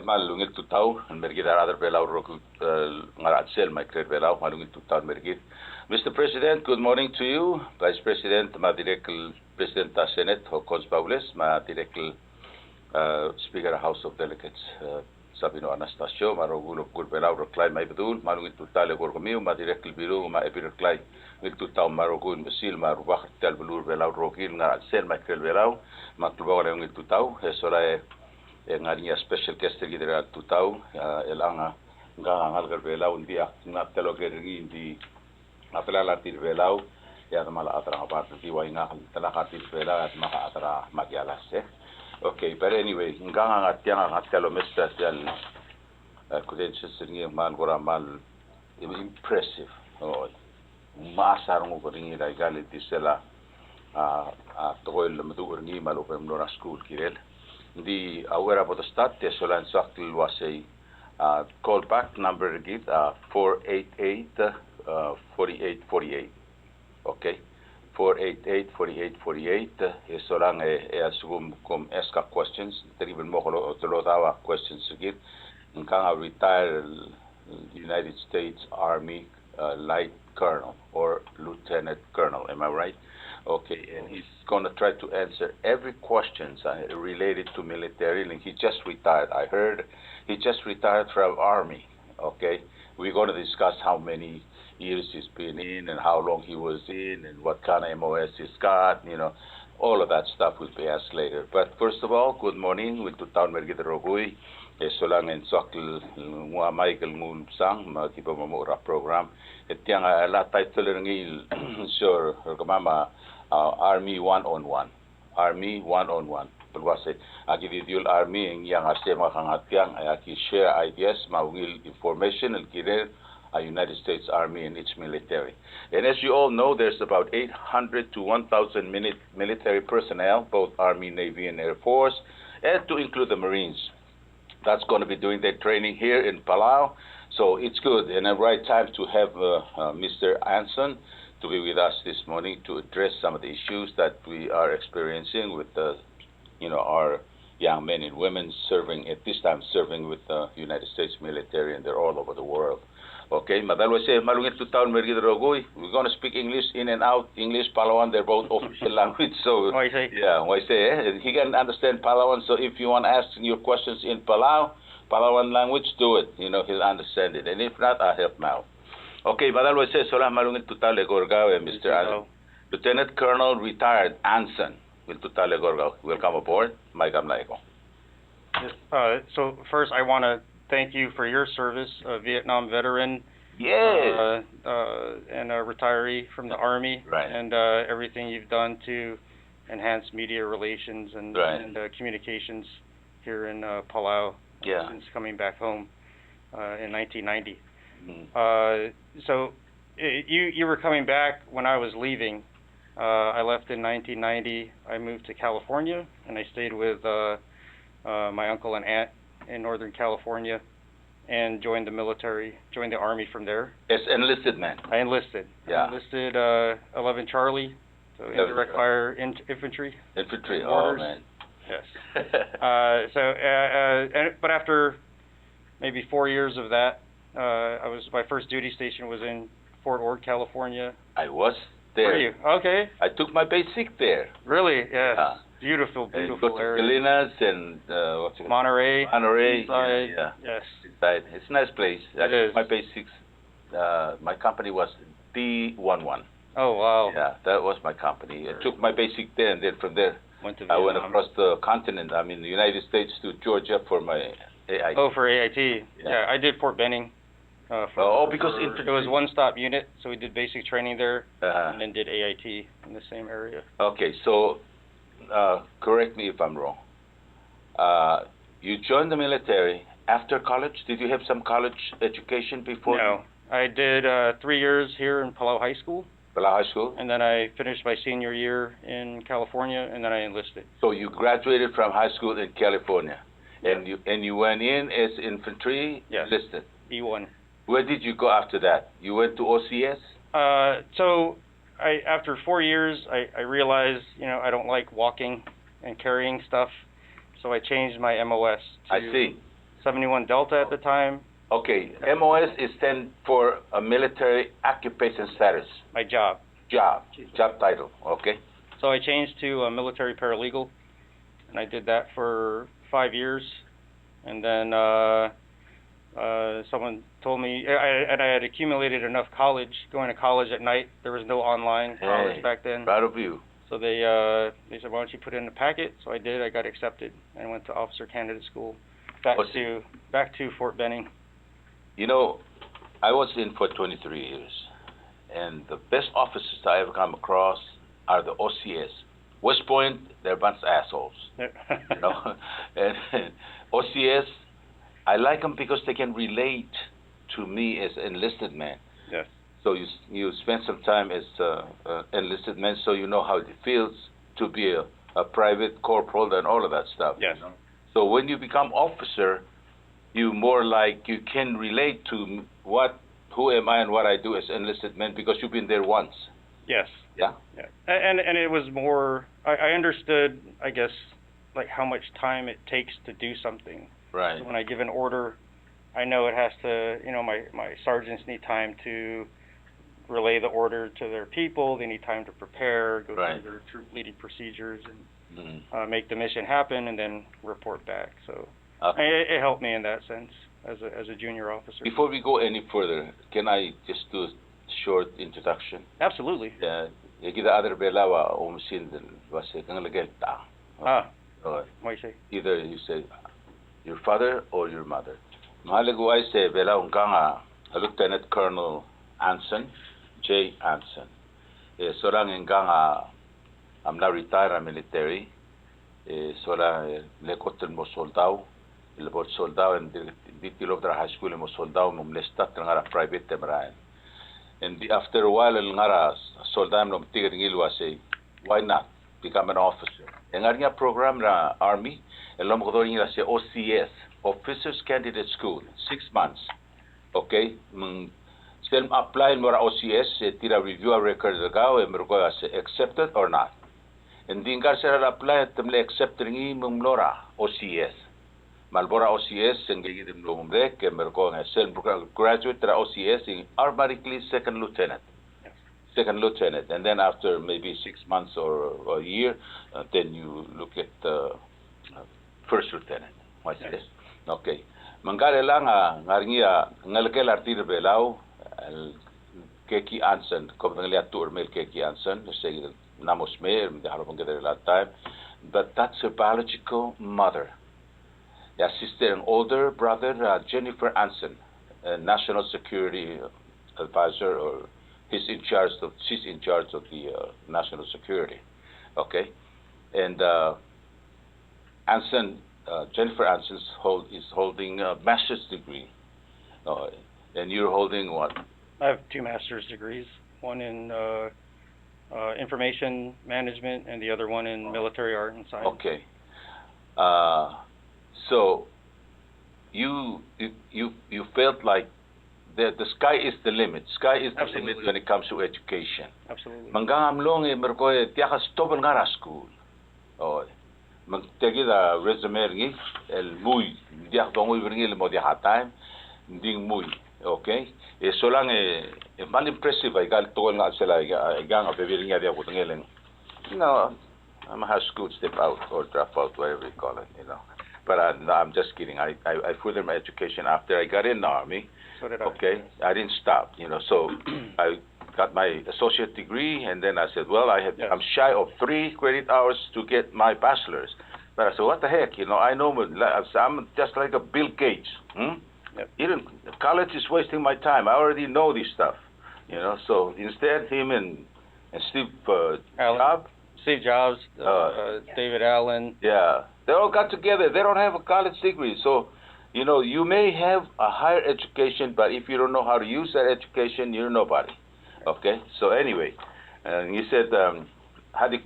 malungit tutaw mergid other belau roku ngarat sel my cred belau malungit tutaw mergid. Mr. President, good morning to you. Vice President, Madirekal President of Senate, Hokons Paules, Madirekal Speaker of House of Delegates, Sabino Anastasio, Marogulo good belau recline my bedul, malungit tutaw gorgomiu, Madirekal biru, ma epirclay, with tutaw marogun basil, marubak tel belur belau rokil ngarat sel my cred belau, maklubaw malungit tutaw, esola ngarinya special guest gidera tutau elanga ngal belau dia na telo geringi di atala tir belau ya mala atra part di wainga tala tir belau at maka atra magyala se okay, but anyway nganga ngatianga ngatelo mesta yan credentials ni man gora mal impressive oh masar ngo geringi dai gali disela toil madu geringi malo pemnora school kirel. The aware about the start, the Solan Sakil was a callback number again, 488-4848. Okay, 488-4848. Solang asum com eska questions. There even more our questions again. Nkanga retired United States Army Light Colonel or Lieutenant Colonel. Am I right? Okay, and he's going to try to answer every question related to military. And he just retired. I heard he just retired from Army. Okay, we're going to discuss how many years he's been in and how long he was in and what kind of MOS he's got. You know, all of that stuff will be asked later. But first of all, good morning. With Tutan Mergid Rogui, Solang and Sokil Michael Moon Sang, Makipa Mamura program. Etiang la title ngil sure Mama. Army one-on-one. Army one-on-one. Bulwase, agididul army yang asema kangatiang ayaki share ideas, mawil information and kire a United States Army and its military. And as you all know, there's about 800 to 1,000 military personnel, both Army, Navy, and Air Force, and to include the Marines. That's going to be doing their training here in Palau. So it's good and a right time to have Mr. Anson to be with us this morning to address some of the issues that we are experiencing with our young men and women serving with the United States military, and they're all over the world. Okay, we're going to speak English in and out, English, Palawan, they're both official language. So he can understand Palawan, so if you want to ask your questions in Palawan language, do it. He'll understand it. And if not, I'll help him out. Okay, Badal says, Sola Malungit Tutale Gorgao, Mr. Anson. Lieutenant Colonel retired Anson will Tutale Gorgao. Welcome aboard. Mike Amlaiko. So first, I want to thank you for your service, a Vietnam veteran. Yes. And a retiree from the Army. Right. And everything you've done to enhance media relations and communications here in Palau since coming back home in 1990. So you were coming back when I was leaving. I left in 1990. I moved to California, and I stayed with my uncle and aunt in Northern California, and joined the military, joined the Army from there. Yes, enlisted man. I enlisted. Yeah. I enlisted 11 Charlie, so indirect fire infantry. Infantry, oh man. Yes. But after maybe 4 years of that, my first duty station was in Fort Ord, California. I was there. Were you? Okay. I took my basic there. Really? Yes. Beautiful area. Salinas and what's it? Monterey. Yeah. Yes. It's a nice place. It is. My basics. My company was D11. Oh wow. Yeah, that was my company. I took my basic there, and then from there I went across the continent. I mean, the United States to Georgia for my AIT. Oh, for AIT. Yeah, I did Fort Benning. Because it was one-stop unit, so we did basic training there, and then did AIT in the same area. Okay, so correct me if I'm wrong. You joined the military after college. Did you have some college education before? No, I did 3 years here in Palau High School. Palau High School. And then I finished my senior year in California, and then I enlisted. So you graduated from high school in California, and you went in as infantry. Yes. Enlisted. E1. Where did you go after that? You went to OCS? So after 4 years, I realized, I don't like walking and carrying stuff, so I changed my MOS to I see. 71 Delta at the time. Okay, MOS is stand for a military occupation status. My job. Job title, okay. So I changed to a military paralegal, and I did that for 5 years, and then someone told me, and I had accumulated enough going to college at night. There was no online college back then. Proud of you. So they said, why don't you put it in a packet? So I did. I got accepted and went to Officer Candidate School, back to Fort Benning. I was in for 23 years, and the best officers I ever come across are the OCS. West Point, they're a bunch of assholes. And OCS, I like them because they can relate to me as an enlisted man. Yes. So you spend some time as enlisted man, so you know how it feels to be a private corporal and all of that stuff. Yes. So when you become officer, you more like you can relate to who am I and what I do as enlisted man because you've been there once. Yes. Yeah. Yeah. And it was more. I understood, I guess, like how much time it takes to do something. Right. So when I give an order, I know it has to. My sergeants need time to relay the order to their people. They need time to prepare, go through their troop leading procedures, and make the mission happen, and then report back. So it helped me in that sense as a junior officer. Before we go any further, can I just do a short introduction? Absolutely. Kita other belawa umsin wase kang lagelta. What you say? Either you say your father or your mother. Mahalago ay say bela unkanga Lieutenant Colonel Anson, J. Anson. Sorang inganga I'm now retired military. Sora lekotel mo soldado. Ilabot soldado and dito tra high school mo soldado mo mlestat nga private temrayan. And after a while ngara soldado mo tigring ilwa say why not become an officer. Ang nga program na army elom ko doon say OCS, Officers Candidate School, 6 months. Okay? Self apply mo ra OCS tira review a record gaw e mo say accepted or not. Hindi nga sila apply at tamle accepted ng imong lora OCS. Malbora OCS ang gigidim lumbre ke merko nga self graduate tra OCS automatically second lieutenant. Yes. Second lieutenant, and then after maybe 6 months or a year, then you look at first lieutenant. What's this? Okay. Mangkale lang ngaringia ngalkel artir belaw Keki Anson, kom ngaliat tour mail Keki Anson, say namos me the harapon get a lot time, but that's her biological mother. The sister and older brother Jennifer Anson, national security advisor, or she's in charge of the national security. Okay, and Anson, Jennifer Anson is holding a master's degree, and you're holding what? I have 2 master's degrees, one in information management and the other one in military art and science. Okay. So you felt like the sky is the limit. Sky is the Absolutely. limit when it comes to education. Absolutely. Mangam long merkoy tiaka stopel ngara school. Oh. Magtegi da resume ngi el muy dia dongo ibringi le modia time ding muy. Okay? So lang mal impressive ay gal tol nga sila gang of biringa dia kutngelen. I'm a high school step out or drop out, whatever you call it, But no, I'm just kidding. I furthered my education after I got in the army. So did I. Okay, I didn't stop, So I got my associate degree, and then I said, well, I'm shy of 3 credit hours to get my bachelor's. But I said, what the heck, I know I'm just like a Bill Gates. Yep. Even college is wasting my time. I already know this stuff, So instead, him and Steve Jobs. Steve Jobs, David Allen. Yeah, they all got together. They don't have a college degree, so you may have a higher education, but if you don't know how to use that education, you're nobody. Okay. So anyway, you said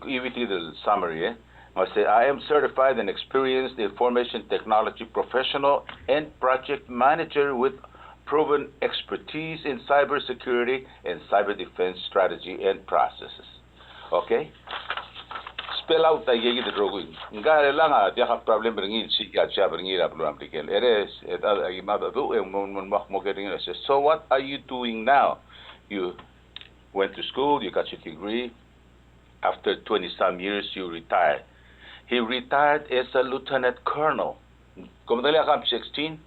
you did the summary. I say I am certified and experienced information technology professional and project manager with proven expertise in cybersecurity and cyber defense strategy and processes. Okay? Spell out the yegi the drogu. Nga lang dia ha problem bringin si ya cha bringin la blue amplikel. Eres so what are you doing now? You went to school, you got your degree. After 20-some years, you retired. He retired as a lieutenant colonel. Como dele a 16?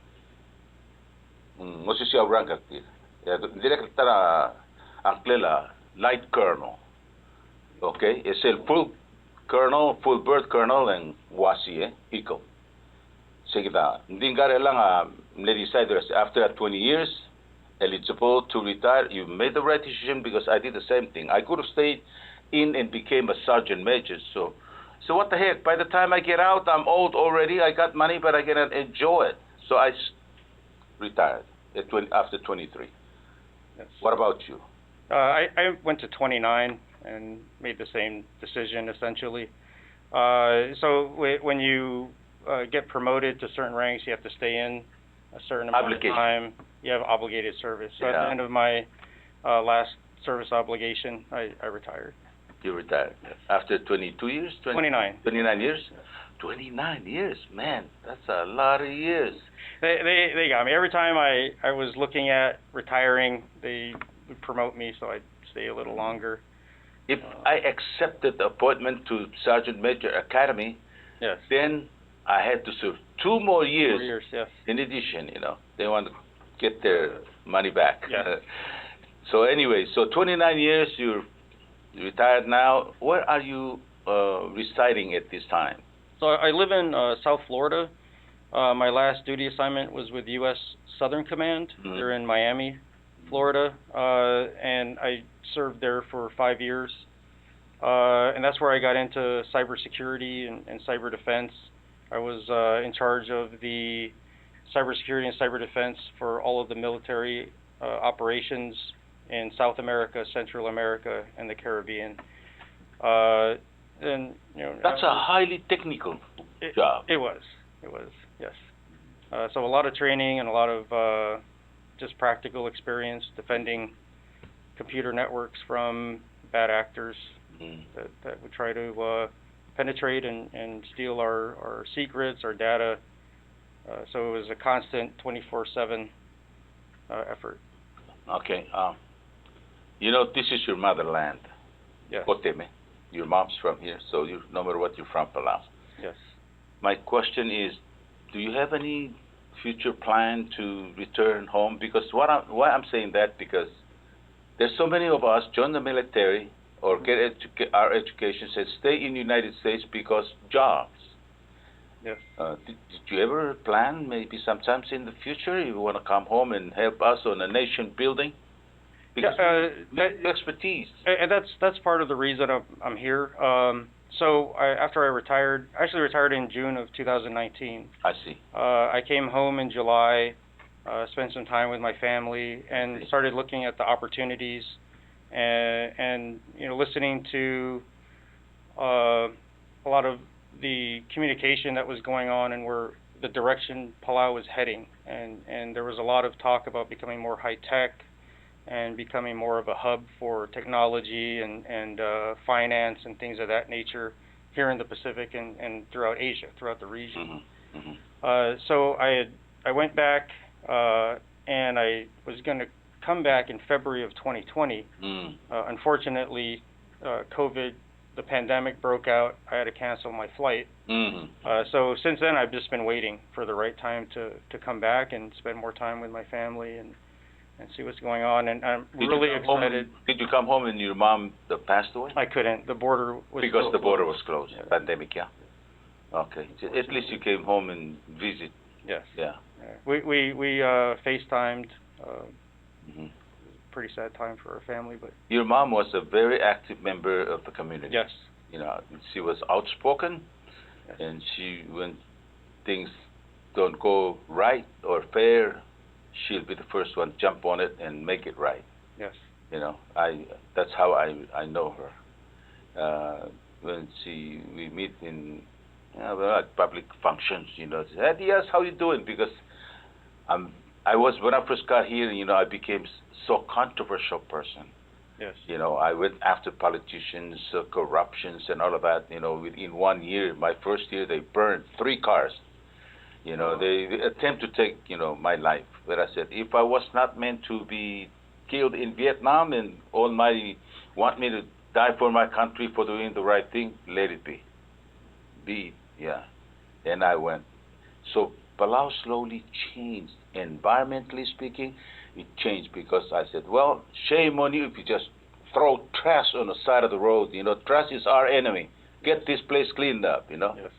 No sé si habrán que diré que estará anclela light colonel. Okay, es el full colonel, full bird colonel en wasi iko. Seguida, ndingare lang decided after 20 years eligible to retire. You made the right decision because I did the same thing. I could have stayed in and became a sergeant major. So what the heck? By the time I get out, I'm old already. I got money, but I cannot enjoy it. So I retired after 23. Yes. What about you? I went to 29 and made the same decision essentially. So when you get promoted to certain ranks, you have to stay in a certain amount of time. You have obligated service. So at the end of my last service obligation, I retired. You retired after 22 years? 29. 29 years? 29 years, man, that's a lot of years. They got me. Every time I was looking at retiring, they would promote me, so I'd stay a little longer. If I accepted the appointment to Sergeant Major Academy, yes, then I had to serve 2 more years. 4 years, yes. In addition, they want to get their money back. Yes. So anyway, 29 years, you're retired now. Where are you residing at this time? So I live in South Florida. My last duty assignment was with U.S. Southern Command. Mm-hmm. They're in Miami, Florida, and I served there for 5 years. And that's where I got into cybersecurity and cyber defense. I was in charge of the cybersecurity and cyber defense for all of the military operations in South America, Central America, and the Caribbean. And that's a highly technical job. It was, yes. So a lot of training and a lot of just practical experience defending computer networks from bad actors that would try to penetrate and steal our secrets, our data. So it was a constant 24/7 effort. Okay. This is your motherland. Yes. Oteme. Your mom's from here, so no matter what, you're from Palau. Yes. My question is, do you have any future plan to return home? Because why I'm saying that, because there's so many of us join the military or get our education and stay in the United States because jobs. Yes. Did you ever plan maybe sometimes in the future you want to come home and help us on a nation building? Because expertise. And that's part of the reason I'm here. So after I retired, I actually retired in June of 2019. I see. I came home in July, spent some time with my family, and started looking at the opportunities, and listening to a lot of the communication that was going on and where the direction Palau was heading, and there was a lot of talk about becoming more high tech and becoming more of a hub for technology and finance and things of that nature here in the Pacific and throughout Asia, throughout the region. Mm-hmm. Mm-hmm. So I went back and I was going to come back in February of 2020. Unfortunately, COVID, the pandemic broke out. I had to cancel my flight. Mm-hmm. So since then, I've just been waiting for the right time to come back and spend more time with my family and see what's going on, and I'm really excited. Did you come home and your mom passed away? I couldn't. The border was because the border was closed. Yeah. Pandemic, yeah. Okay. At least you came home and visit. Yes. Yeah. We FaceTimed. Mm-hmm. Pretty sad time for our family, but your mom was a very active member of the community. Yes. You know, she was outspoken, yes. And when things don't go right or fair, she'll be the first one to jump on it and make it right. Yes. You know, that's how I know her. When we meet in at public functions, you know, she said, yes, how you doing? Because when I first got here, you know, I became so controversial person. Yes. You know, I went after politicians, corruptions, and all of that. You know, within 1 year, my first year, they burned 3 cars. You know, they attempt to take, you know, my life. But I said, if I was not meant to be killed in Vietnam and Almighty want me to die for my country for doing the right thing, let it be. Yeah. And I went. So Palau slowly changed. Environmentally speaking, it changed because I said, well, shame on you if you just throw trash on the side of the road. You know, trash is our enemy. Get this place cleaned up, you know. Yes.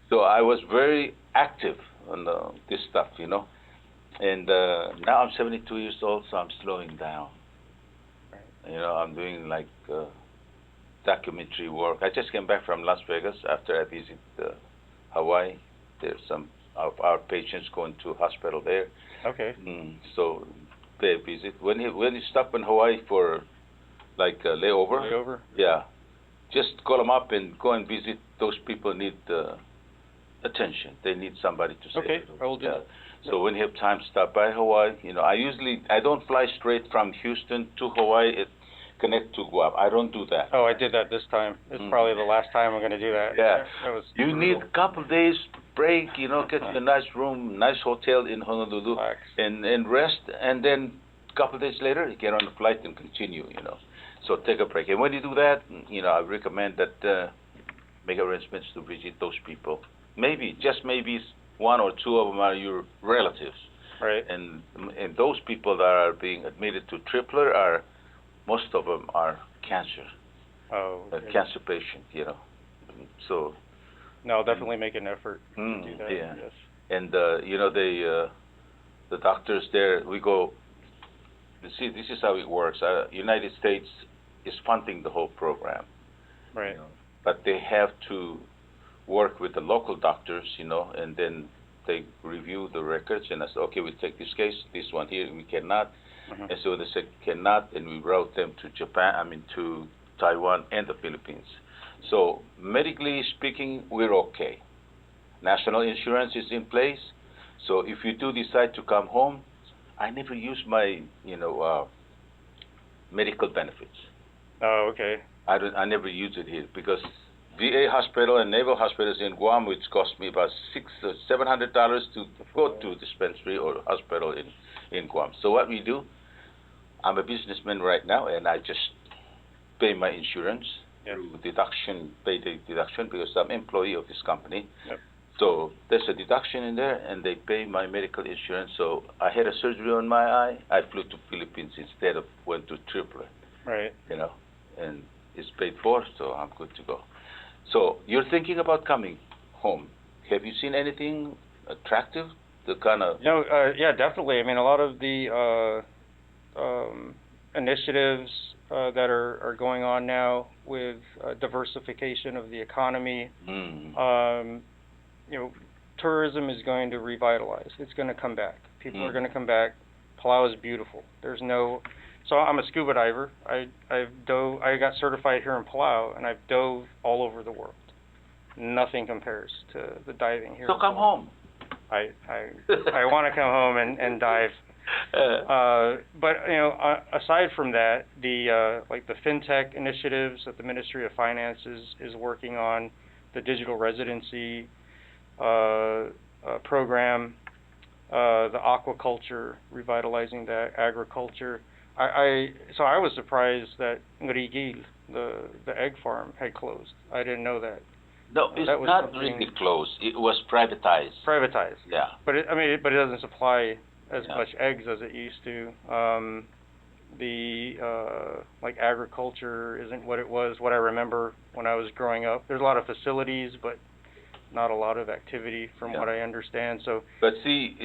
So I was very active on this stuff, you know. And now I'm 72 years old, so I'm slowing down. Right. You know, I'm doing like documentary work. I just came back from Las Vegas after I visited Hawaii. There's some of our patients going to hospital there. Okay. So pay a visit. When you stop in Hawaii for like a layover. Yeah. Just call them up and go and visit. Those people need attention. They need somebody to save. Okay, I will do that. So when you have time, stop by Hawaii. You know, I don't fly straight from Houston to Hawaii. Connect to Guam. I don't do that. Oh, I did that this time. It's probably the last time I'm going to do that. Yeah. That was you brutal. need a couple of days break, you know, get a nice room, nice hotel in Honolulu, and rest, and then a couple of days later, you get on the flight and continue, you know. So take a break. And when you do that, you know, I recommend that make arrangements to visit those people. Maybe, just maybe, 1 or 2 of them are your relatives. Right. And those people that are being admitted to Tripler most of them are cancer. Oh. Okay. Cancer patients, you know. So. No, I'll definitely make an effort to do that. Yeah. Yes. And you know, the doctors there, we go. You see, this is how it works. United States is funding the whole program. Right. You know, but they have to work with the local doctors, you know, and then they review the records and I say, okay, we take this case, this one here, we cannot. And so they said cannot, and we route them to to Taiwan and the Philippines. So medically speaking, we're okay. National insurance is in place. So if you do decide to come home, I never use my, medical benefits. Oh, okay. I never use it here because VA hospital and naval hospitals in Guam, which cost me about $600 or $700 to go to dispensary or hospital in Guam. So what we do, I'm a businessman right now, and I just pay my insurance through deduction, pay the deduction because I'm employee of this company. Yep. So there's a deduction in there, and they pay my medical insurance. So I had a surgery on my eye. I flew to Philippines instead of went to Tripler. Right. You know, and it's paid for, so I'm good to go. So you're thinking about coming home. Have you seen anything attractive? The kind of yeah, definitely. I mean, a lot of the initiatives that are going on now with diversification of the economy. Tourism is going to revitalize. It's going to come back. People are going to come back. Palau is beautiful. So I'm a scuba diver. I got certified here in Palau, and I've dove all over the world. Nothing compares to the diving here. So come home. I want to come home and dive. But aside from that, the like the fintech initiatives that the Ministry of Finance is working on, the digital residency program, the aquaculture, revitalizing the agriculture. So I was surprised that Ngurigil, the egg farm, had closed. I didn't know that. No, it's not really closed. It was privatized. Privatized. Yeah. But it doesn't supply as much eggs as it used to. Like agriculture isn't what it was. What I remember when I was growing up. There's a lot of facilities, but not a lot of activity from what I understand. So, but see,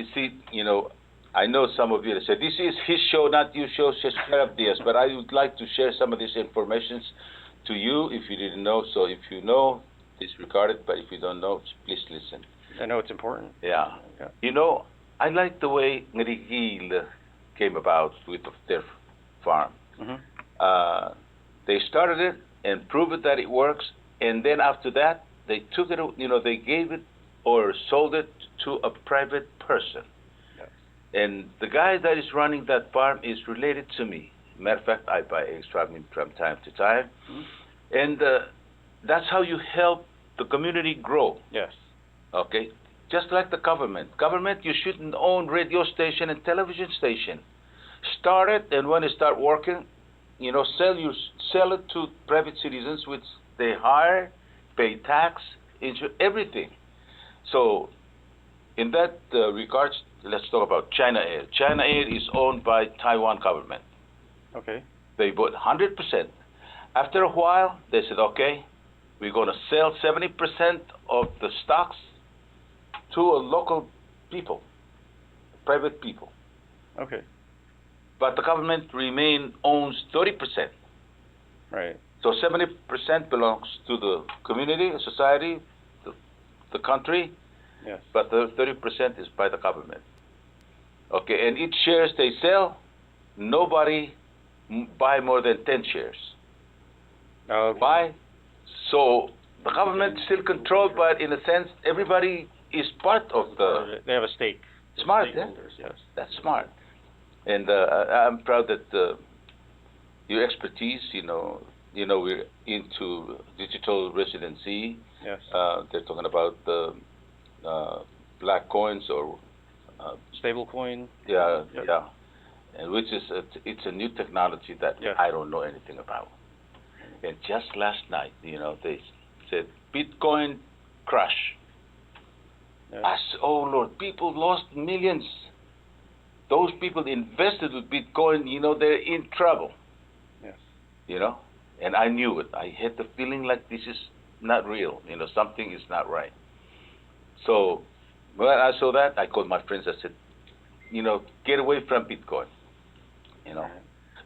I know some of you that said this is his show, not your show. Just share up this, but I would like to share some of this information to you if you didn't know. So if you know, disregard it. But if you don't know, please listen. I know it's important. Yeah. I like the way Nrigil came about with their farm. Mm-hmm. They started it and proved that it works, and then after that, they took it. They gave it or sold it to a private person. Yes. And the guy that is running that farm is related to me. Matter of fact, I buy eggs from him from time to time, and that's how you help the community grow. Yes. Okay. Just like the government. Government, you shouldn't own radio station and television station. Start it, and when it start working, sell it to private citizens, which they hire, pay tax, everything. So, in that regards, let's talk about China Air. China Air is owned by Taiwan government. Okay. They bought 100%. After a while, they said, okay, we're going to sell 70% of the stocks to a local people, private people. Okay. But the government owns 30%. Right. So 70% belongs to the community, society, the country. Yes. But the 30% is by the government. Okay, and each shares they sell, nobody buy more than 10 shares. Okay. Why? So the government still controlled, but in a sense, everybody is part of the... They have a stake. Smart, yeah? Yes. That's smart. And I'm proud that your expertise, we're into digital residency. Yes. They're talking about the black coins or... stable coin. Yeah, Yep. yeah. And which is, it's a new technology that I don't know anything about. And just last night, they said, Bitcoin crash. Yes. Oh Lord, people lost millions. Those people invested with Bitcoin, they're in trouble. Yes. And I knew it. I had the feeling like this is not real. Something is not right. So when I saw that, I called my friends. I said, get away from Bitcoin.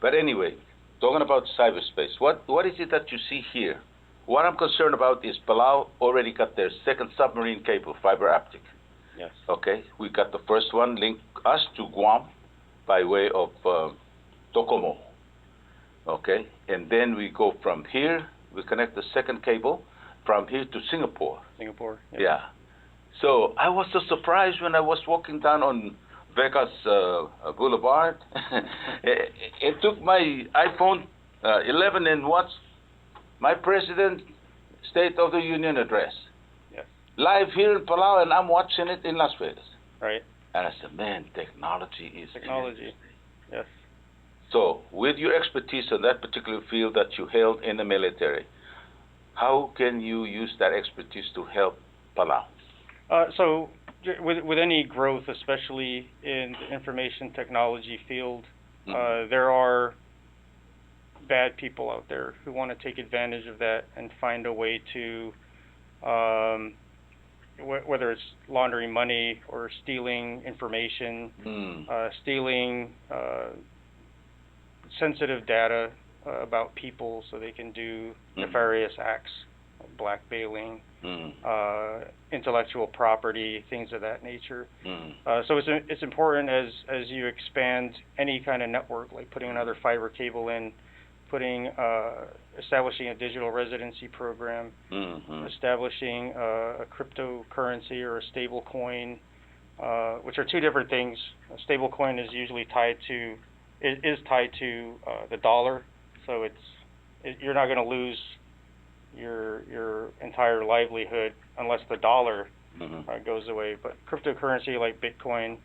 But anyway, talking about cyberspace, what is it that you see here? What I'm concerned about is Palau already got their second submarine cable, fiber optic. Yes. Okay, we got the first one linked us to Guam by way of Tokomo. Okay, and then we go from here, we connect the second cable from here to Singapore. Singapore. Yes. Yeah. So I was so surprised when I was walking down on Vegas Boulevard. It took my iPhone 11 and watched my President State of the Union address. Yes. Live here in Palau, and I'm watching it in Las Vegas. Right. And I said, man, technology is... Technology. Yes. So, with your expertise in that particular field that you held in the military, how can you use that expertise to help Palau? So, with any growth, especially in the information technology field, there are bad people out there who want to take advantage of that and find a way to, whether it's laundering money or stealing information, stealing sensitive data about people so they can do nefarious acts, like blackmailing, intellectual property, things of that nature. So it's important as you expand any kind of network, like putting another fiber cable in, establishing a digital residency program, establishing a cryptocurrency or a stable coin, which are two different things. A stable coin is usually tied to the dollar, so you're not going to lose your entire livelihood unless the dollar goes away. But cryptocurrency like Bitcoin,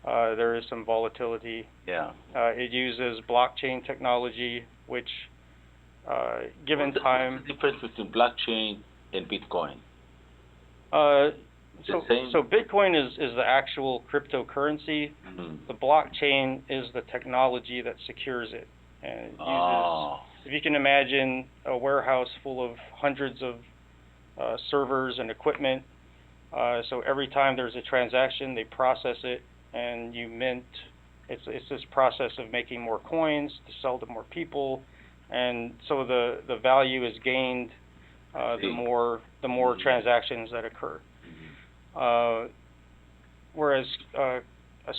there is some volatility. Yeah. It uses blockchain technology, which, given time... What's the difference between blockchain and Bitcoin? So Bitcoin is the actual cryptocurrency. The blockchain is the technology that secures it. And it uses, if you can imagine a warehouse full of hundreds of servers and equipment, So every time there's a transaction, they process it, and you mint. It's this process of making more coins to sell to more people, and so the value is gained the more transactions that occur. Whereas a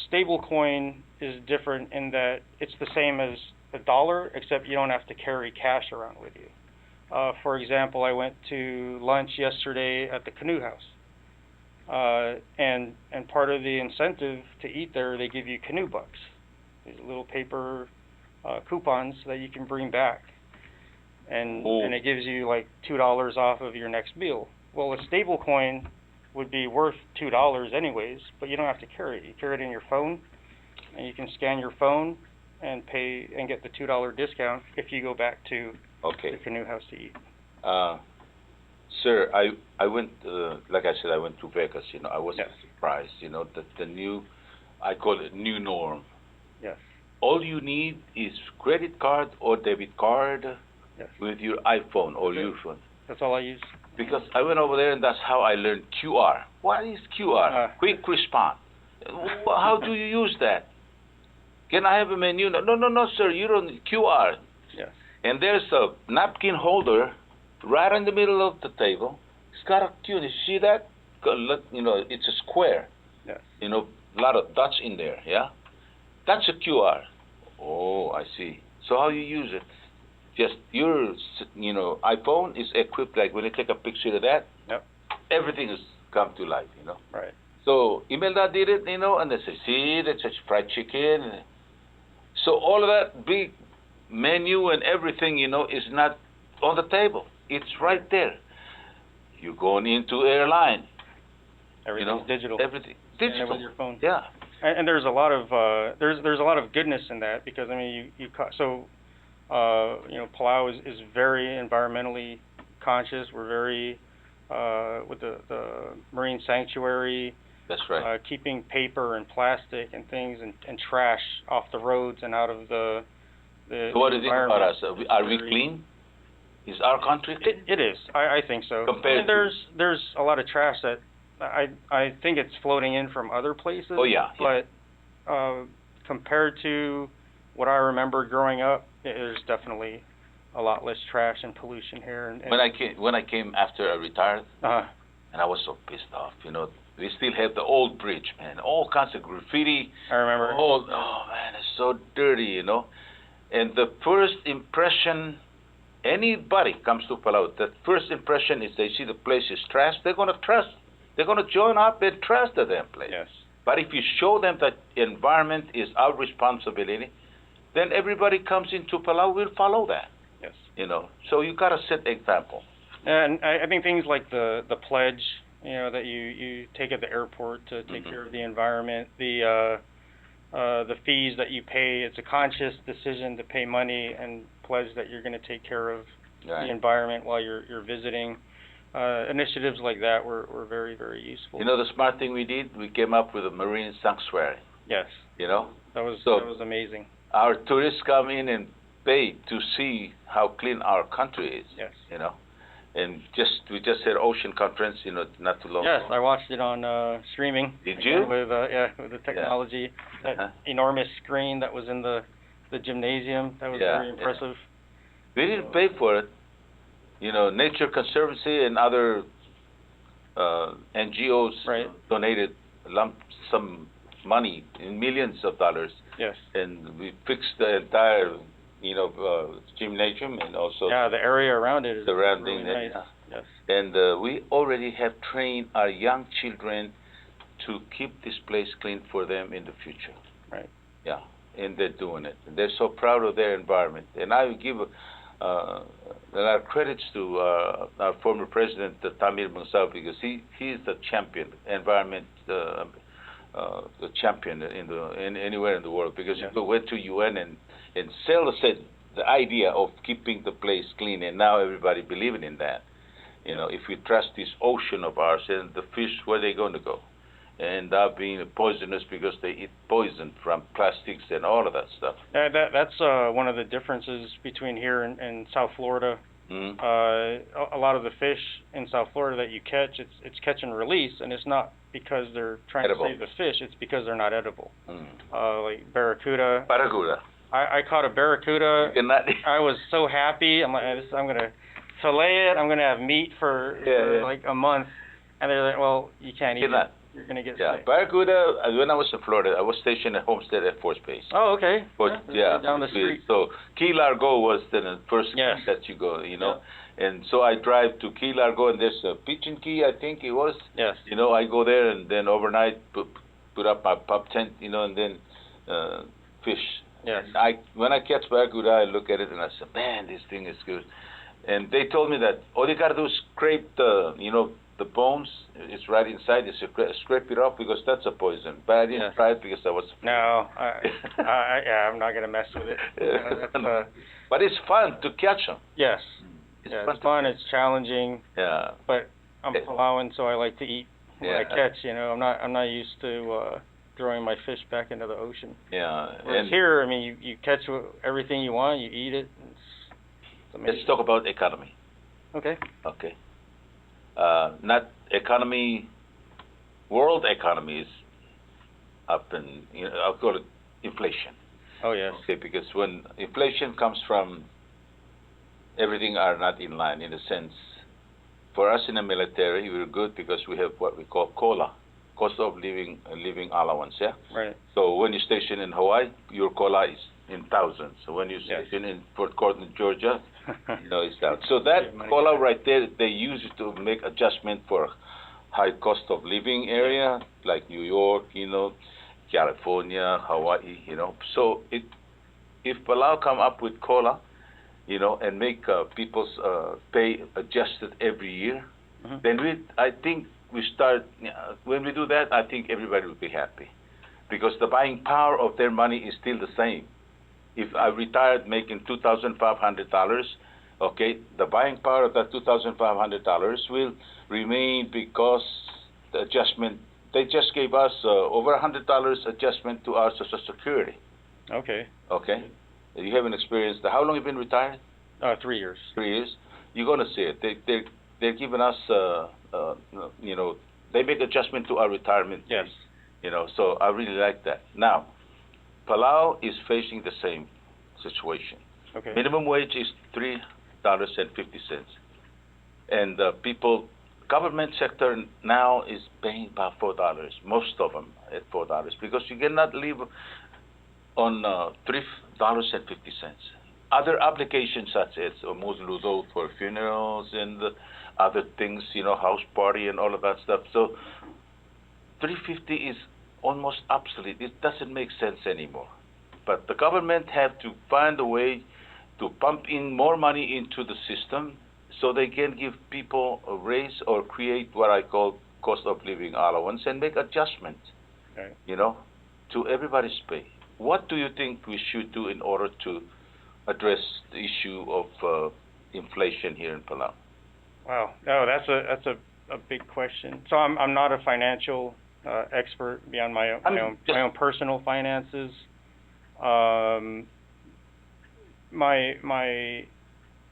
stable coin is different in that it's the same as a dollar, except you don't have to carry cash around with you. For example, I went to lunch yesterday at the Canoe House, and part of the incentive to eat there, they give you canoe bucks, these little paper coupons that you can bring back, and it gives you like $2 off of your next meal. Well, a stable coin would be worth $2 anyways, but you don't have to carry it. You carry it in your phone, and you can scan your phone and pay and get the $2 discount if you go back to the Canoe House to eat. Sir, I went, like I said, I went to Vegas. I wasn't surprised. That the new, I call it new norm. Yes. All you need is credit card or debit card with your iPhone or your phone. That's all I use. Because I went over there and that's how I learned QR. What is QR? Quick response. How do you use that? Can I have a menu? No, sir. You don't need QR. Yes. And there's a napkin holder right in the middle of the table. It's got a QR. You see that? It's a square. Yes. A lot of dots in there. Yeah. That's a QR. Oh, I see. So how you use it? Just your, iPhone is equipped like when you take a picture of that. Yep. Everything has come to life. Right. So Imelda did it, and they say, see, that's just fried chicken. So all of that big menu and everything, is not on the table. It's right there. You're going into airline. Everything's digital. Everything digital. With your phone. Yeah. And there's a lot of there's a lot of goodness in that, because I mean Palau is very environmentally conscious. We're very with the marine sanctuary. That's right. Keeping paper and plastic and things and trash off the roads and out of the So what is it about us? Are we clean? Is our country clean? It is. I think so. Compared there's a lot of trash that I think it's floating in from other places. Oh yeah. But compared to what I remember growing up, there's definitely a lot less trash and pollution here. And when I came after I retired, and I was so pissed off, we still have the old bridge, man, all kinds of graffiti. I remember. Oh man, it's so dirty, And the first impression, anybody comes to Palau, the first impression is they see the place is trash, they're gonna join up and trust the damn place. Yes. But if you show them that environment is our responsibility, then everybody comes into Palau will follow that. Yes. So you gotta set example. And I think things like the pledge, that you take at the airport to take care of the environment, the fees that you pay, it's a conscious decision to pay money and pledge that you're going to take care of the environment while you're visiting. Initiatives like that were very, very useful. The smart thing we did, we came up with a marine sanctuary. Yes. That was amazing. Our tourists come in and pay to see how clean our country is. Yes. And we just had Ocean Conference, not too long ago. Yes, I watched it on streaming. Did you? With the technology, that enormous screen that was in the gymnasium. That was very impressive. We didn't pay for it. Nature Conservancy and other NGOs donated some money in millions of dollars. Yes. And we fixed the entire gymnasium and also the area around it is surrounding really nice. Yes. And we already have trained our young children to keep this place clean for them in the future. Right. Yeah, and they're doing it. And they're so proud of their environment. And I give a lot of credits to our former president, Tamir Musa, because he is the champion, environment, the champion anywhere in the world. Because he went to UN and sell the idea of keeping the place clean, and now everybody believing in that. If we trust this ocean of ours, and the fish, where are they going to go? And being poisonous because they eat poison from plastics and all of that stuff. That's one of the differences between here and South Florida. A lot of the fish in South Florida that you catch, it's catch and release, and it's not because they're trying to save the fish, it's because they're not edible. Like barracuda. Barracuda. I caught a barracuda. I was so happy. I'm like, I'm gonna fillet it. I'm gonna have meat for like a month. And they're like, well, you can't eat it. You're gonna get sick. Barracuda. When I was in Florida, I was stationed at Homestead Air Force Base. Oh, okay. But down the street. So Key Largo was the first that you go, you know. And so I drive to Key Largo, and there's a Pigeon Key, I think it was. Yes. You know, I go there, and then overnight put up my pup tent, you know, and then fish. Yes. And when I catch barracuda, I look at it and I say, man, this thing is good. And they told me that all you gotta do is scrape the, you know, the bones. It's right inside. You scrape it off because that's a poison. But I didn't try it because I was. No, I'm not gonna mess with it. But it's fun to catch them. Yes. It's fun. It's challenging. Yeah. But I'm Palauan, so I like to eat what I catch. You know, I'm not used to throwing my fish back into the ocean. Yeah. Whereas here, I mean, you catch everything you want, you eat it. It's amazing. Let's talk about economy. Okay. Okay. Not economy. World economy is up, and I'll call it inflation. Oh yes. Okay, because when inflation comes from everything are not in line, in a sense. For us in the military, we're good because we have what we call COLA, cost of living allowance. Yeah. Right. So when you station in Hawaii, your COLA is in thousands. So when you station in Fort Cortland, Georgia, it's down. So that COLA right there, they use it to make adjustment for high cost of living area like New York, California, Hawaii, So if Palau come up with COLA, and make people's pay adjusted every year, then I think we start, when we do that, I think everybody will be happy because the buying power of their money is still the same. If I retired making $2,500, okay, the buying power of that $2,500 will remain because the adjustment, they just gave us over $100 adjustment to our Social Security. Okay. Okay. You haven't experienced that. How long have you been retired? 3 years. 3 years. You're going to see it. They're giving us, they make adjustment to our retirement. Yes. So I really like that. Now, Palau is facing the same situation. Okay. Minimum wage is $3.50, and government sector now is paying about $4. Most of them at $4 because you cannot live on $3.50. Other applications such as Musludo for funerals and other things, house party and all of that stuff. So $3.50 is almost obsolete. It doesn't make sense anymore. But the government have to find a way to pump in more money into the system so they can give people a raise or create what I call cost of living allowance and make adjustments, to everybody's pay. What do you think we should do in order to address the issue of inflation here in Palau? Wow, no, that's a big question. So I'm not a financial expert beyond my own personal finances.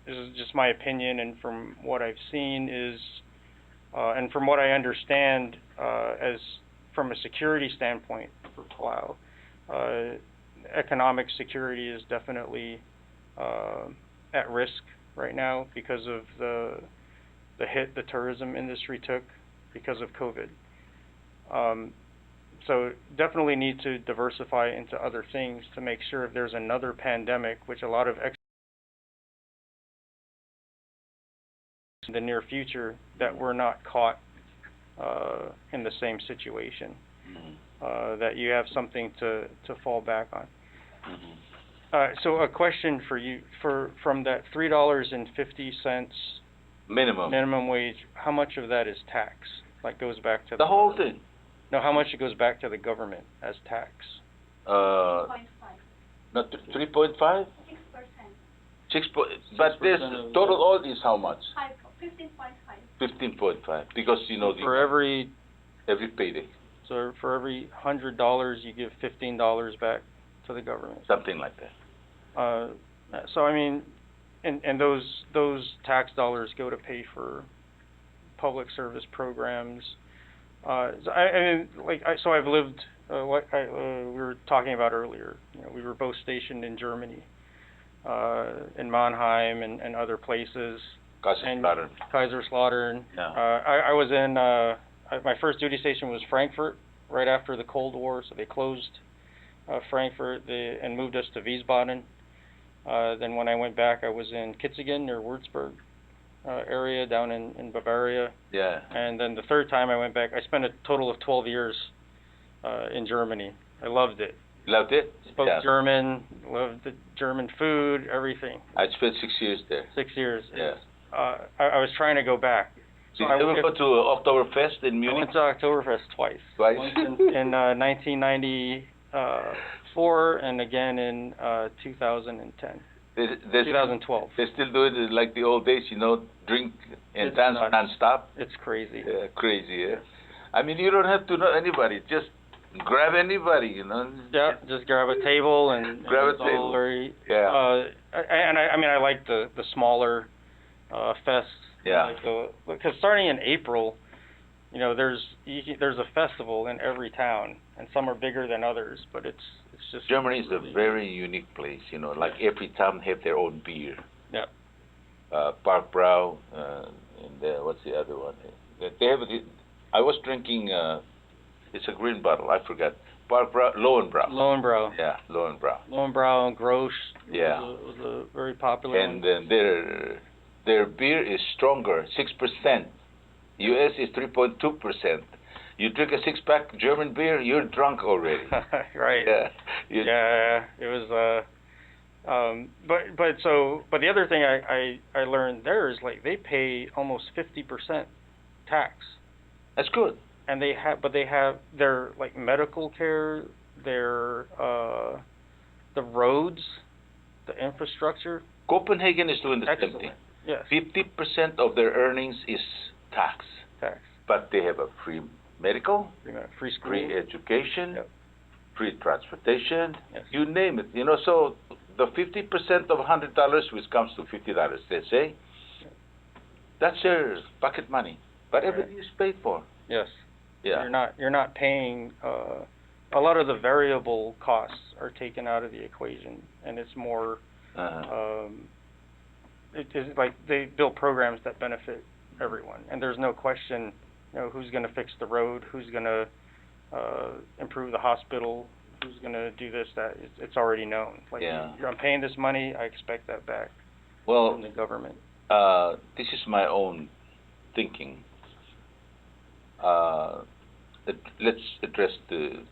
This is just my opinion, and from what I've seen is, and from what I understand, as from a security standpoint for Palau. Economic security is definitely at risk right now because of the hit the tourism industry took because of COVID. So definitely need to diversify into other things to make sure if there's another pandemic, which a lot of in the near future, that we're not caught in the same situation. That you have something to fall back on. So a question for you, from that $3.50 minimum wage, how much of that is tax? Like goes back to the whole thing? No, how much it goes back to the government as tax? 3.5. Not 3.5? 6%. But this total all is how much? 15.5. 15.5, because for every payday. So for every $100, you give $15 back to the government. Something like that. So I mean, and those tax dollars go to pay for public service programs. So I've lived what we were talking about earlier. We were both stationed in Germany, in Mannheim and other places. Kaiserslautern. Yeah. I was in my first duty station was Frankfurt right after the Cold War, so they closed Frankfurt and moved us to Wiesbaden. Then when I went back, I was in Kitzingen or Würzburg area down in Bavaria. Yeah. And then the third time I went back, I spent a total of 12 years in Germany. I loved it. Loved it? Spoke German, loved the German food, everything. I spent 6 years there. 6 years. Yeah. I was trying to go back. Did you ever go to Oktoberfest in Munich? I went to Oktoberfest twice. Twice? Once in 1994 and again in 2010. 2012. They still do it like the old days, drink and dance non-stop? It's crazy. Yeah, crazy, yeah. I mean, you don't have to know anybody. Just grab anybody, Yeah, just grab a table and grab a table. Yeah. I like the smaller fests. Yeah. Because starting in April, there's a festival in every town, and some are bigger than others, but it's just. Germany is a very unique place, like every town have their own beer. Yeah. Parkbrau, and what's the other one? They have. I was drinking. It's a green bottle. I forgot. Parkbrau, Lowenbrau. Lowenbrau. Yeah, Lowenbrau. Lowenbrau and Grosch. Yeah. Was a very popular and one. And their beer is stronger, 6%. U.S. is 3.2%. You drink a 6-pack German beer, you're drunk already. Right. Yeah. It was. But the other thing I learned there is they pay almost 50% tax. That's good. And they have their medical care, their the roads, the infrastructure. Copenhagen is doing the same thing. Yes. 50% of their earnings is tax. But they have a free medical, free school, free education, free transportation, yes. You name it. So the 50% of $100, which comes to $50, they say, that's their pocket money. But everything is paid for. Yes. Yeah. You're not paying. A lot of the variable costs are taken out of the equation, and it's more. It is they build programs that benefit everyone, and there's no question. Who's going to fix the road? Who's going to improve the hospital? Who's going to do this? That it's already known. I'm paying this money. I expect that back. Well, from the government. This is my own thinking. Let's address the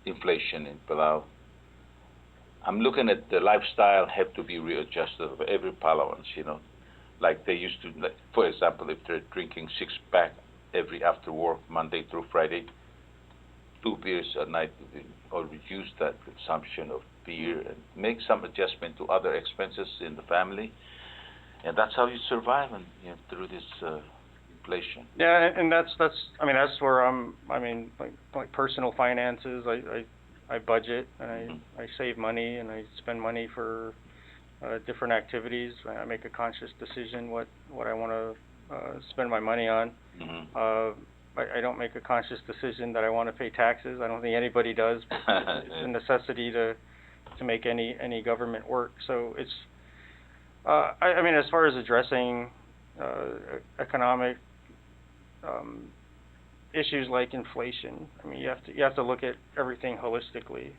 inflation in Palau. I'm looking at the lifestyle have to be readjusted for every Palauans, Like they used to, for example, if they're drinking 6-pack every after work, Monday through Friday, 2 beers a night, or reduce that consumption of beer and make some adjustment to other expenses in the family. And that's how you survive through this inflation. Yeah, and that's where I'm. Like personal finances. I budget and I save money and I spend money for different activities. I make a conscious decision what I want to spend my money on. I don't make a conscious decision that I want to pay taxes. I don't think anybody does. It's a necessity to make any government work. So it's. As far as addressing economic issues like inflation, you have to look at everything holistically.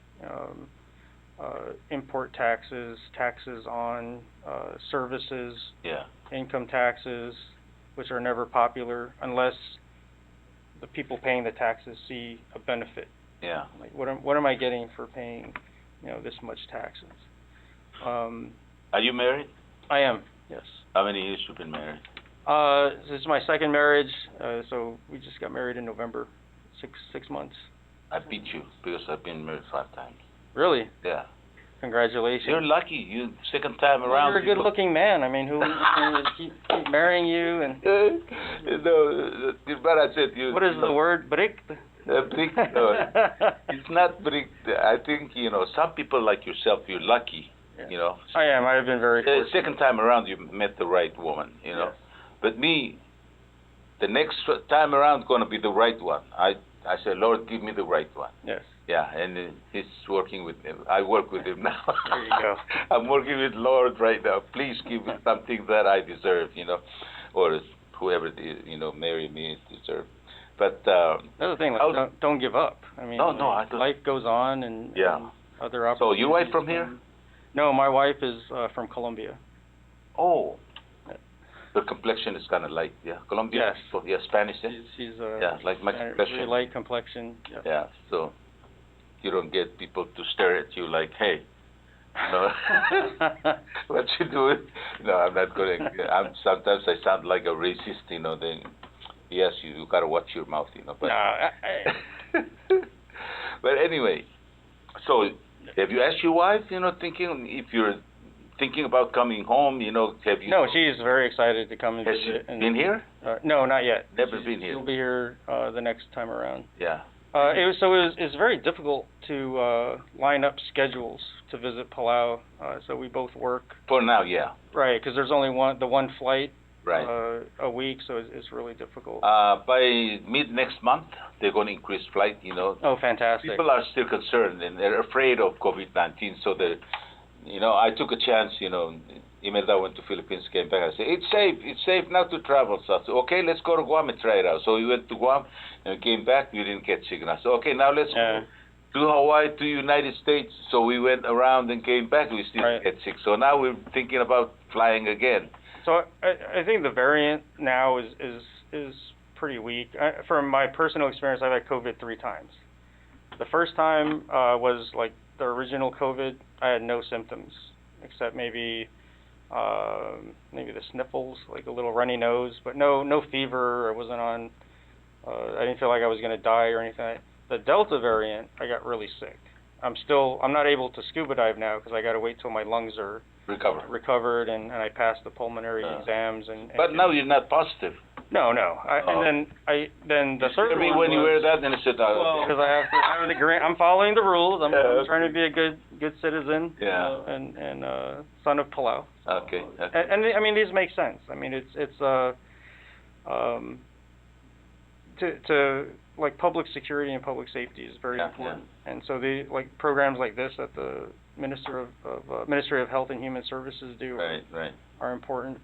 Import taxes, taxes on services, income taxes, which are never popular unless the people paying the taxes see a benefit. Yeah. What am I getting for paying, this much taxes? Are you married? I am. Yes. How many years you've been married? This is my second marriage, so we just got married in November. 6 months. I beat you because I've been married 5 times. Really? Yeah. Congratulations. You're lucky. You second time around. You're a good-looking man. Who would keep marrying you and? But I said you. What is the word? Brick. Brick. No, it's not brick. I think some people like yourself. You're lucky. you know. I am. I've been very The fortunate. second time around, you met the right woman, you know. Yes. But me, the next time around, going to be the right one. I said, Lord, give me the right one. Yes. Yeah, and he's working with him. I work with him now. There you go. I'm working with Lord right now. Please give me something that I deserve, you know, or whoever you know, marry me deserve. But another thing, like, don't give up. I mean, no, I don't. Life goes on, and yeah, and other opportunities. So your wife from here? No, my wife is from Colombia. Oh. The complexion is kind of light, yeah. Colombia. Yes. So, yeah, Spanish. Eh? She's yeah, like my complexion. Really light complexion. Yeah. Yeah. So you don't get people to stare at you like, hey, you know, what you doing? No, I'm not going. Sometimes I sound like a racist, you know. Then yes, you gotta watch your mouth, you know. But no, but anyway, so have you asked your wife, you know, thinking if you're thinking about coming home, you know, have you? No, she's very excited to come and has visit. Has she been here? No, not yet. Never been here. She'll be here the next time around. Yeah. It's very difficult to line up schedules to visit Palau. So we both work. For now, yeah. Right, because there's only one flight. Right. A week, so it's really difficult. By mid next month, they're going to increase flight. You know. Oh, fantastic. People are still concerned and they're afraid of COVID-19, so they're. You know, I took a chance, you know, Imelda went to Philippines, came back, I said, it's safe not to travel. So I said, okay, let's go to Guam and try it out. So we went to Guam and came back, we didn't get sick. And I said, okay, now let's go to Hawaii, to United States. So we went around and came back, we still didn't get sick. So now we're thinking about flying again. So I think the variant now is pretty weak. From my personal experience, I've had COVID 3 times. The first time was like the original COVID. I had no symptoms except maybe the sniffles, like a little runny nose, but no fever. I wasn't on. I didn't feel like I was going to die or anything. The Delta variant, I got really sick. I'm not able to scuba dive now because I got to wait till my lungs are recovered and I passed the pulmonary exams But now you're not positive. No. And then the third one when you wear that, then it's just because I have to. I'm following the rules. I'm trying to be a good citizen. Yeah. And son of Palau. Okay. And I mean these make sense. I mean it's to like public security and public safety is very important. Yeah. And so like programs like this that the Ministry of Health and Human Services do are important.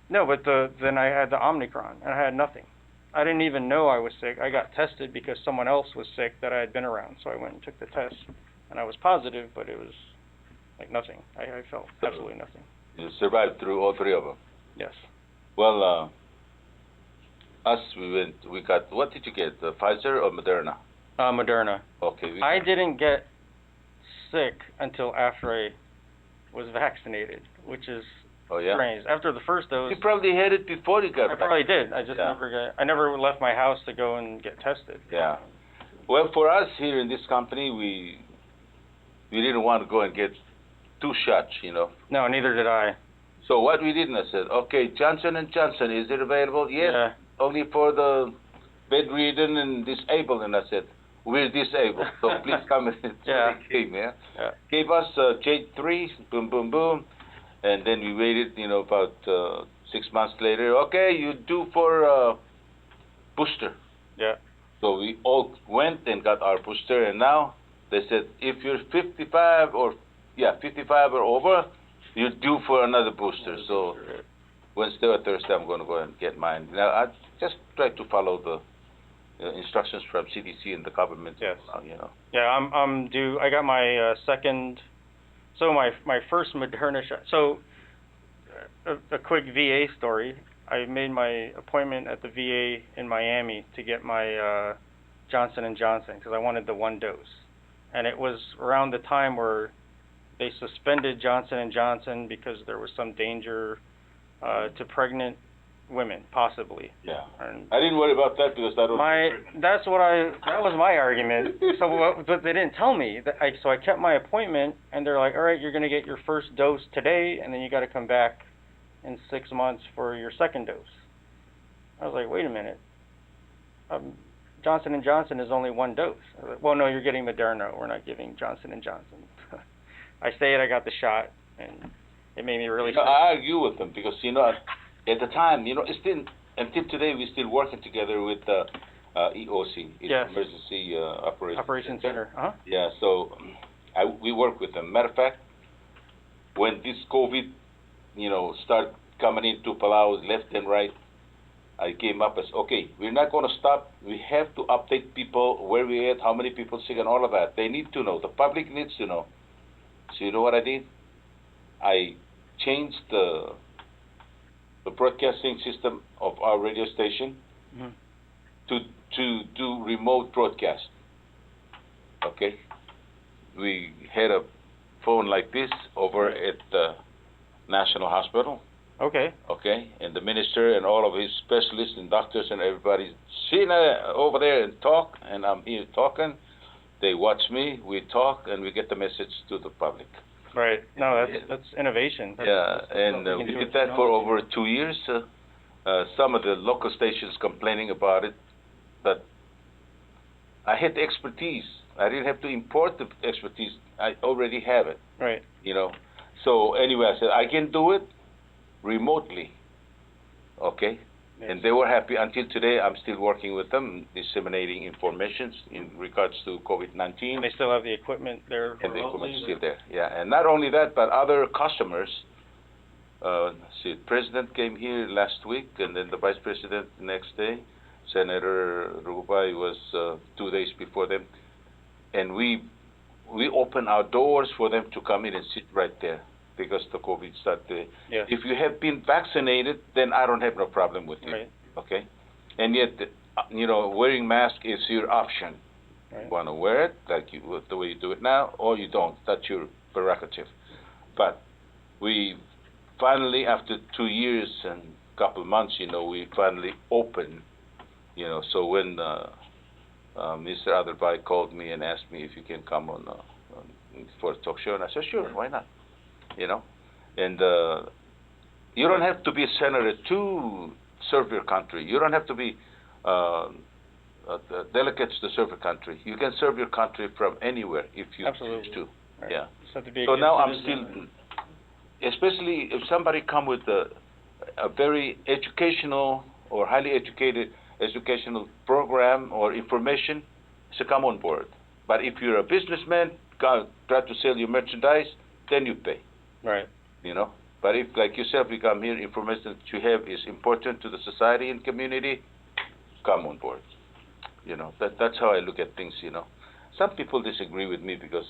No, but then I had the Omicron, and I had nothing. I didn't even know I was sick. I got tested because someone else was sick that I had been around, so I went and took the test, and I was positive, but it was like nothing. I felt absolutely nothing. You survived through all 3 of them? Yes. Well, we got, what did you get, Pfizer or Moderna? Moderna. Okay. I didn't get sick until after I was vaccinated, which is strange. After the first dose. You probably had it before you got I probably did. I just I never left my house to go and get tested. Yeah. Well, for us here in this company, we didn't want to go and get 2 shots, you know. No, neither did I. So what we did, I said, okay, Johnson & Johnson, is it available? Yes. Yeah. Only for the bedridden and disabled. And I said, we're disabled, so please come in. So they came, Gave us J3, boom, boom, boom. And then we waited, you know, about 6 months later. Okay, you due for booster. Yeah. So we all went and got our booster, and now they said if you're 55 or over, you're due for another booster. So Wednesday or Thursday, I'm going to go and get mine. Now I just try to follow the instructions from CDC and the government. Yes. You know. Yeah, I'm due. I got my second. So my first Moderna shot. So a quick VA story. I made my appointment at the VA in Miami to get my Johnson & Johnson because I wanted the 1 dose. And it was around the time where they suspended Johnson & Johnson because there was some danger to pregnant women, possibly. Yeah. And I didn't worry about that because that was my argument. But they didn't tell me. So I kept my appointment, and they're like, all right, you're going to get your first dose today, and then you got to come back in 6 months for your second dose. I was like, wait a minute. Johnson & Johnson is only 1 dose. I was like, well, no, you're getting Moderna. We're not giving Johnson & Johnson. I stayed. I got the shot, and it made me really. I argue with them because at the time, it's still until today we're still working together with EOC, yes. Emergency Operations Center. Yeah, so we work with them. Matter of fact, when this COVID, started coming into Palau left and right, I came up as, okay, we're not going to stop. We have to update people where we're at, how many people sick, and all of that. They need to know. The public needs to know. So you know what I did? I changed the broadcasting system of our radio station to do remote broadcast. Okay? We had a phone like this over at the National Hospital. Okay. Okay, and the minister and all of his specialists and doctors and everybody sitting over there and talk, and I'm here talking. They watch me, we talk, and we get the message to the public. Right. No, that's innovation. And we did that for over 2 years. Some of the local stations complaining about it, but I had the expertise. I didn't have to import the expertise. I already have it. Right. So anyway, I said I can do it remotely. Okay. Yes. And they were happy. Until today, I'm still working with them, disseminating information in regards to COVID-19. They still have the equipment there. And the equipment is still there. Yeah, and not only that, but other customers. The president came here last week, and then the vice president the next day. Senator Rubay was 2 days before them, and we open our doors for them to come in and sit right there because the COVID started. Yes. If you have been vaccinated, then I don't have no problem with you. Right. Okay, and yet wearing mask is your option. Right. You want to wear it like the way you do it now, or you don't. That's your prerogative. But we finally, after 2 years and a couple of months, we finally opened. So when Mr. Adelbai called me and asked me if you can come on for a talk show, and I said, sure, why not? And you don't have to be a senator to serve your country. You don't have to be delegates to serve your country. You can serve your country from anywhere if you Absolutely. choose to. Right. Yeah. So now I'm still, especially if somebody come with a very educational or highly educational program or information, so come on board. But if you're a businessman, try to sell your merchandise, then you pay. Right. But if, like yourself, you come here, information that you have is important to the society and community, come on board. That's how I look at things. Some people disagree with me because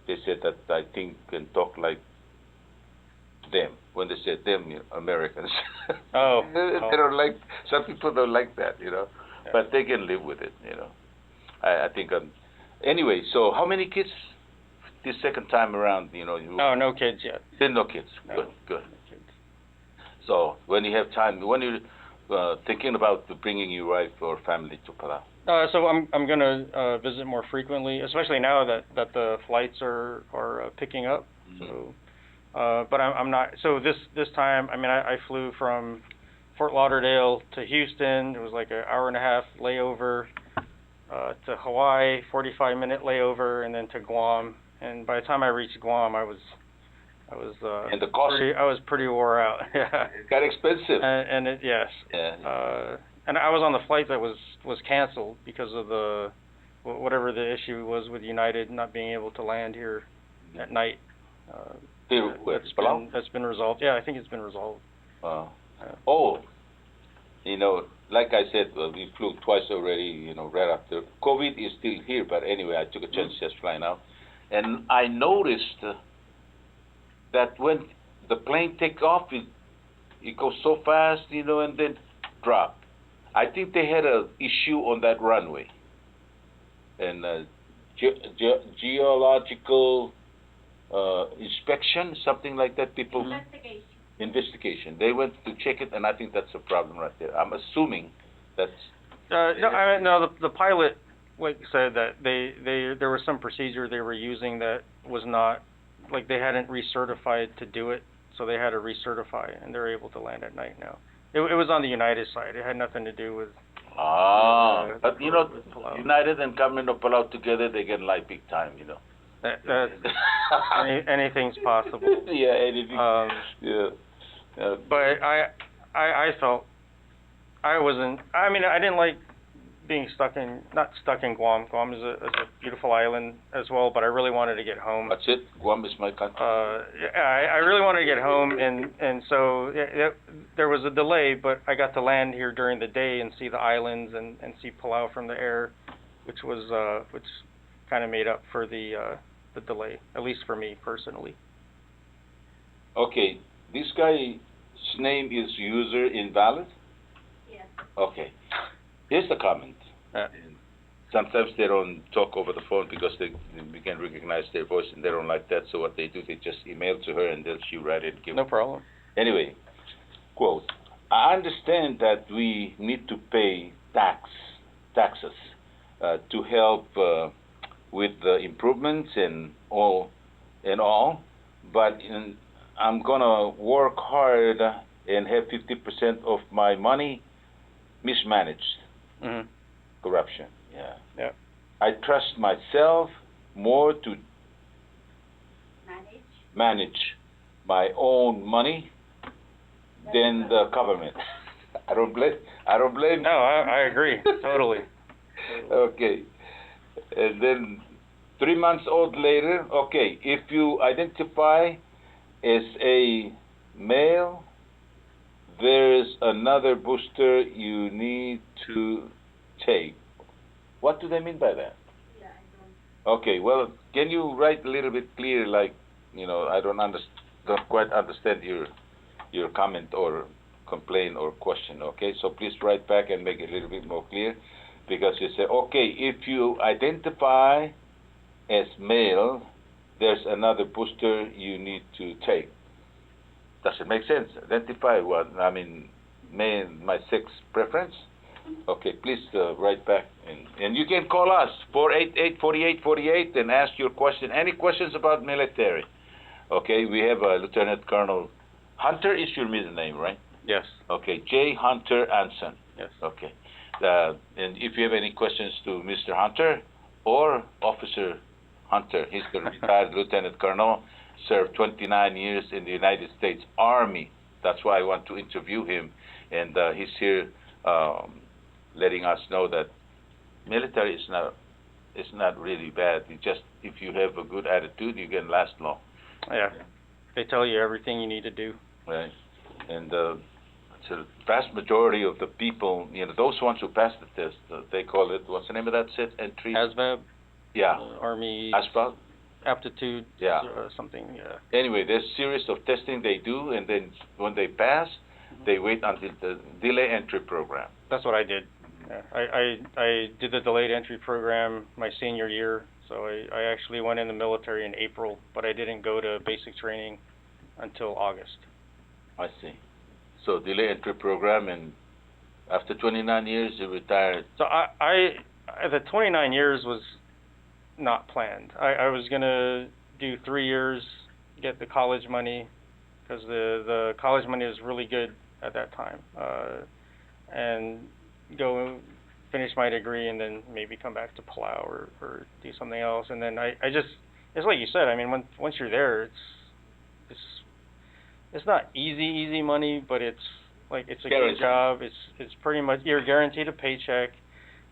they said that I think and talk like them. When they say them, Americans. Oh. They don't like. Some people don't like that, Yeah. But they can live with it, I think. Anyway, so how many kids this second time around? Oh, no kids yet. Still no kids. No. Good. No kids. So when you have time, when you're thinking about bringing your wife or family to Palau? So I'm going to visit more frequently, especially now that the flights are picking up. Mm-hmm. So. But I'm not. So this time, I flew from Fort Lauderdale to Houston. It was like an hour-and-a-half layover to Hawaii, 45-minute layover, and then to Guam. And by the time I reached Guam, I was and the cost. I was pretty wore out. Yeah. It got expensive. And yes. Yeah. And I was on the flight that was canceled because of whatever the issue was with United not being able to land here at night. That's been resolved. Yeah, I think it's been resolved. Like I said, we flew twice already, right after. COVID is still here, but anyway, I took a chance just flying out. And I noticed that when the plane take off, it goes so fast, and then drop. I think they had an issue on that runway. And geological inspection, something like that. People investigation. They went to check it, and I think that's a problem right there. I'm assuming that's. No. The pilot said that there was some procedure they were using that was not they hadn't recertified to do it, so they had to recertify, and they're able to land at night now. It was on the United side. It had nothing to do with. But United and Government of Palau together, they get light big time. Anything's possible. Yeah, anything. Yeah. But I felt I wasn't. I mean, I didn't like being not stuck in Guam. Guam is a beautiful island as well, but I really wanted to get home. That's it. Guam is my country. Yeah, I really wanted to get home, and so there was a delay, but I got to land here during the day and see the islands and see Palau from the air, which kind of made up for the delay, at least for me personally. Okay, this guy's name is user invalid? Yes. Okay. Here's the comment. Sometimes they don't talk over the phone because we can recognize their voice and they don't like that, so what they do, they just email to her and then she write it and give No problem. Anyway, quote, I understand that we need to pay taxes to help with the improvements and all, but I'm gonna work hard and have 50% of my money mismanaged. Mm-hmm. Corruption. Yeah. Yeah. I trust myself more to manage my own money than the government. I don't blame. No, I agree totally. Okay. And then 3 months old later, okay, if you identify as a male, there's another booster you need to take. What do they mean by that? Yeah, I don't. Okay, well, can you write a little bit clear, like, I don't quite understand your comment or complaint or question, okay? So please write back and make it a little bit more clear, because you say, okay, if you identify as male, there's another booster you need to take. Does it make sense? Identify what? I mean, my sex preference? Okay, please write back. And you can call us, 488-4848, and ask your question. Any questions about military? Okay, we have Lieutenant Colonel Hunter is your middle name, right? Yes. Okay, J. Hunter Anson. Yes. Okay. And if you have any questions to Mr. Hunter or Officer Hunter, he's the retired Lieutenant Colonel, served 29 years in the United States Army. That's why I want to interview him. And he's here letting us know that military is not really bad. If you have a good attitude, you can last long. Yeah. They tell you everything you need to do. Right. And it's a vast majority of the people, those ones who pass the test, they call it, what's the name of that set? Entry? ASVAB. Yeah. Army. ASVAB? Aptitude. Yeah. Something, yeah. Anyway, there's a series of testing they do, and then when they pass, they wait until the delay entry program. That's what I did. Yeah. I did the delayed entry program my senior year, so I actually went in the military in April, but I didn't go to basic training until August. I see. So delay entry program, and after 29 years you retired. So the 29 years was not planned. I was gonna do 3 years, get the college money, because the college money was really good at that time, and go finish my degree and then maybe come back to Palau or do something else. And then I just, it's like you said, I mean, once you're there, it's not easy money, but it's like, it's a good job. It's pretty much, you're guaranteed a paycheck.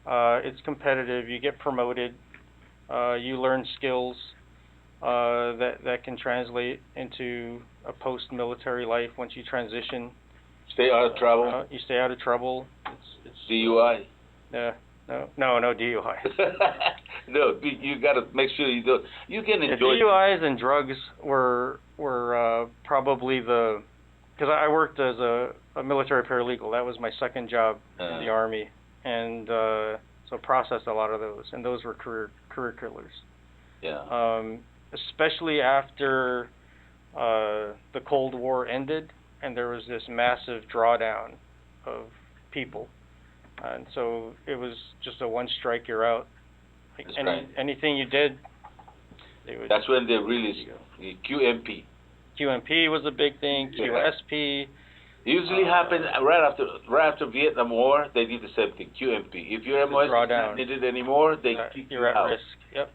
It's competitive. You get promoted. You learn skills that can translate into a post-military life once you transition. Stay out of trouble. You stay out of trouble. It's DUI. No DUI. No, you got to make sure you don't. You can enjoy. DUIs and drugs were probably because I worked as a military paralegal. That was my second job in the Army, and so processed a lot of those, and those were career killers. Yeah. Especially after the Cold War ended, and there was this massive drawdown of people, and so it was just a one strike, you're out. Like anything you did, they would. That's when they released the QMP. QMP was a big thing. QSP. Usually happened right after Vietnam War. They did the same thing. QMP. If your MOS is not needed anymore, they kick you you're at out. risk. Yep.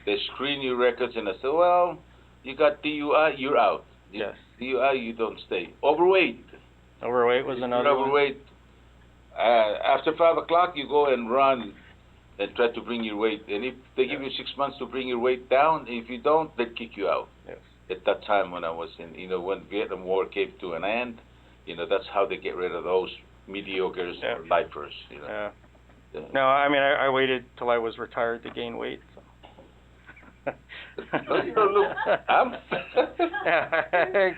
They screen your records, and I said, well, you got DUI, you're out. Yes. DUI, you don't stay. Overweight. Overweight was another one. Overweight. After 5 o'clock, you go and run and try to bring your weight. And if they give you 6 months to bring your weight down, if you don't, they kick you out. Yes. At that time when I was in, when Vietnam War came to an end, that's how they get rid of those mediocres or lifers. Yeah. No, I mean, I waited till I was retired to gain weight. So. Look,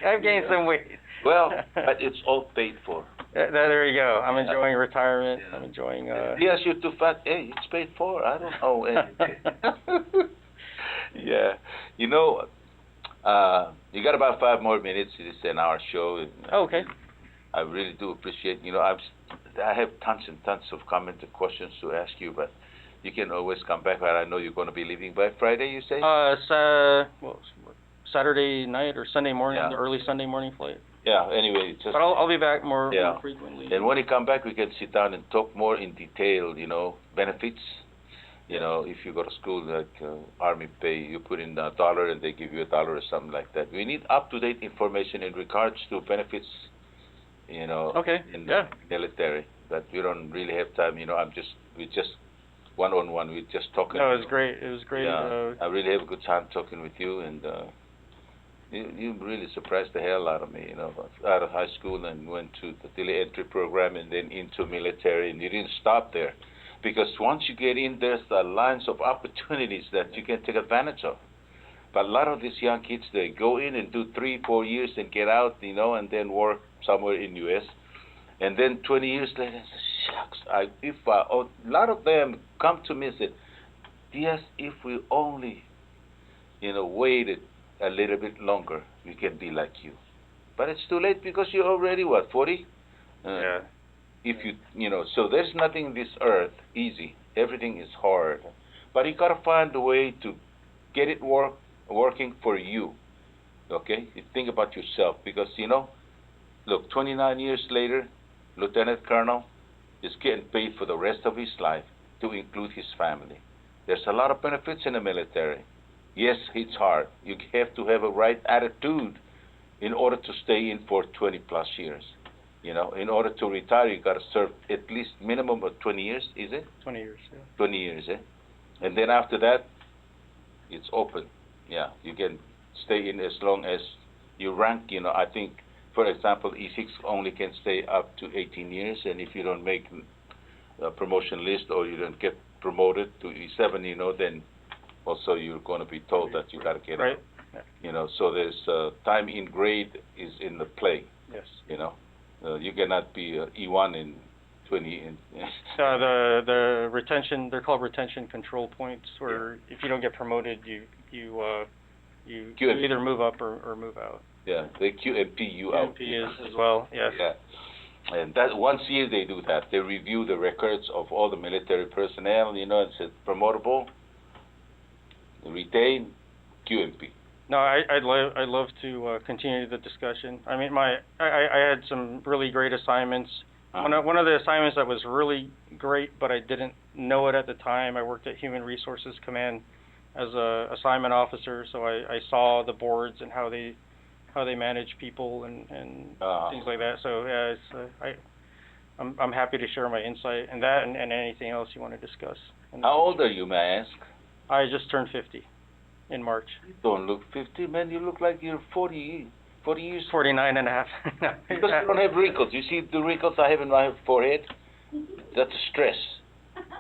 I've gained some weight. Well, but it's all paid for. There you go. I'm enjoying retirement. I'm enjoying. Yes, you're too fat. Hey, it's paid for. I don't know anything. Yeah, you got about 5 more minutes. It's an hour show. Okay. I really do appreciate. I have tons and tons of comments and questions to ask you, but you can always come back. But I know you're going to be leaving by Friday. You say? Saturday night or Sunday morning, the early Sunday morning flight. Yeah. Anyway, but I'll be back more frequently. And when you come back, we can sit down and talk more in detail. Benefits. If you go to school like Army pay, you put in $1 and they give you $1 or something like that. We need up-to-date information in regards to benefits. In the military, but we don't really have time. We just one-on-one. We're just talking. No, it was great. It was great. Yeah, I really have a good time talking with you, and you really surprised the hell out of me. Out of high school and went to the tele-entry program and then into military, and you didn't stop there, because once you get in, there's the lines of opportunities that you can take advantage of. But a lot of these young kids, they go in and do 3-4 years and get out, and then work somewhere in U.S. And then 20 years later, shucks, a lot of them come to me and say, yes, if we only, waited a little bit longer, we can be like you. But it's too late because you're already, 40? Yeah. If so there's nothing in this earth easy. Everything is hard. But you got to find a way to get it working for you. Okay? You think about yourself because, look, 29 years later, Lieutenant Colonel is getting paid for the rest of his life to include his family. There's a lot of benefits in the military. Yes, it's hard. You have to have a right attitude in order to stay in for 20-plus years. In order to retire, you got to serve at least minimum of 20 years, is it? 20 years, yeah. 20 years, eh? And then after that, it's open. Yeah, you can stay in as long as you rank. I think, for example, E6 only can stay up to 18 years, and if you don't make a promotion list or you don't get promoted to E7, then also you're going to be told that you got to get out. So there's time in grade is in the play. Yes. You cannot be E1 in 20. The retention, they're called retention control points, where if you don't get promoted, you either move up or move out. Yeah, they QMP you out. QMP is as well, yes. Yeah. And that once a year they do that. They review the records of all the military personnel, and said promotable, retain, QMP. No, I'd love to continue the discussion. I mean, I had some really great assignments. One of the assignments that was really great, but I didn't know it at the time, I worked at Human Resources Command as a assignment officer, so I saw the boards and how they manage people and things like that. So yeah, I'm happy to share my insight and that and anything else you want to discuss. How old are you, may I ask? I just turned 50 in March. You don't look 50, man. You look like you're 40 years. 49 and a half. Because you don't have wrinkles. You see the wrinkles I have in my forehead? That's stress.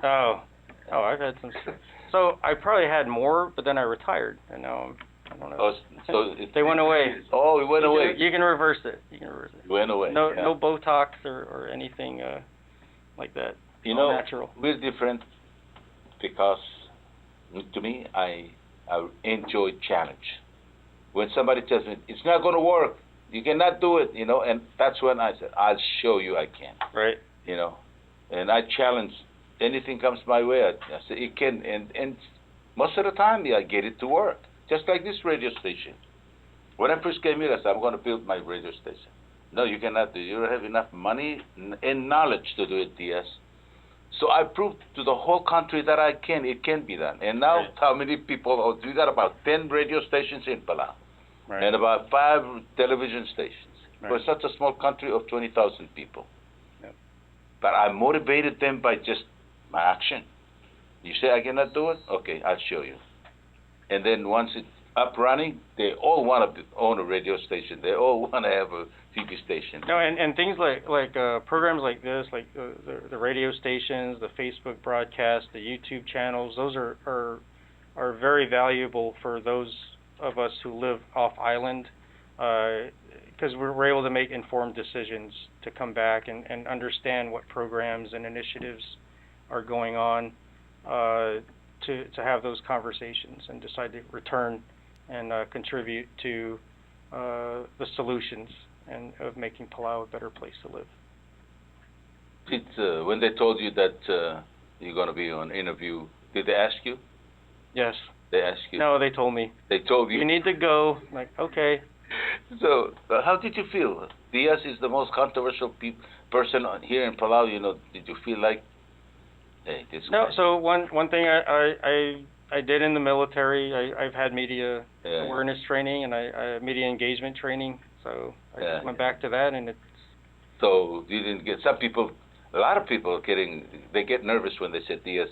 Oh, I've had some stress. So I probably had more, but then I retired, and now I don't know. Oh, so they went away. Oh, it went away. You can reverse it. It went away. No Botox or anything like that. Natural. We're different because, to me, I enjoy challenge. When somebody tells me, it's not going to work, you cannot do it, and that's when I said, I'll show you I can. Right. And I challenge anything comes my way. I say, it can, and most of the time, I get it to work. Just like this radio station. When I first came here, I said, I'm going to build my radio station. No, you cannot do it. You don't have enough money and knowledge to do it, DS. So I proved to the whole country that it can be done. And now, how many people? Oh, we got about 10 radio stations in Palau, and about 5 television stations. For such a small country of 20,000 people. Yep. But I motivated them by just my action. You say I cannot do it? Okay, I'll show you. And then once it's up running, they all want to own a radio station. They all want to have a TV station. No, and things like programs like this, like the radio stations, the Facebook broadcast, the YouTube channels, those are very valuable for those of us who live off island, because we're able to make informed decisions to come back and understand what programs and initiatives are going on, to have those conversations and decide to return and contribute to the solutions and of making Palau a better place to live. When they told you that you're going to be on interview, did they ask you? Yes. They asked you? No, they told me. They told you? You need to go. I'm like, okay. So, how did you feel? Diaz is the most controversial person here in Palau. You know, did you feel like, hey, this guy? No. So one thing I did in the military, I've had media awareness training and I media engagement training. So I went back to that, and it's. So you didn't get some people. A lot of people they get nervous when they say Diaz.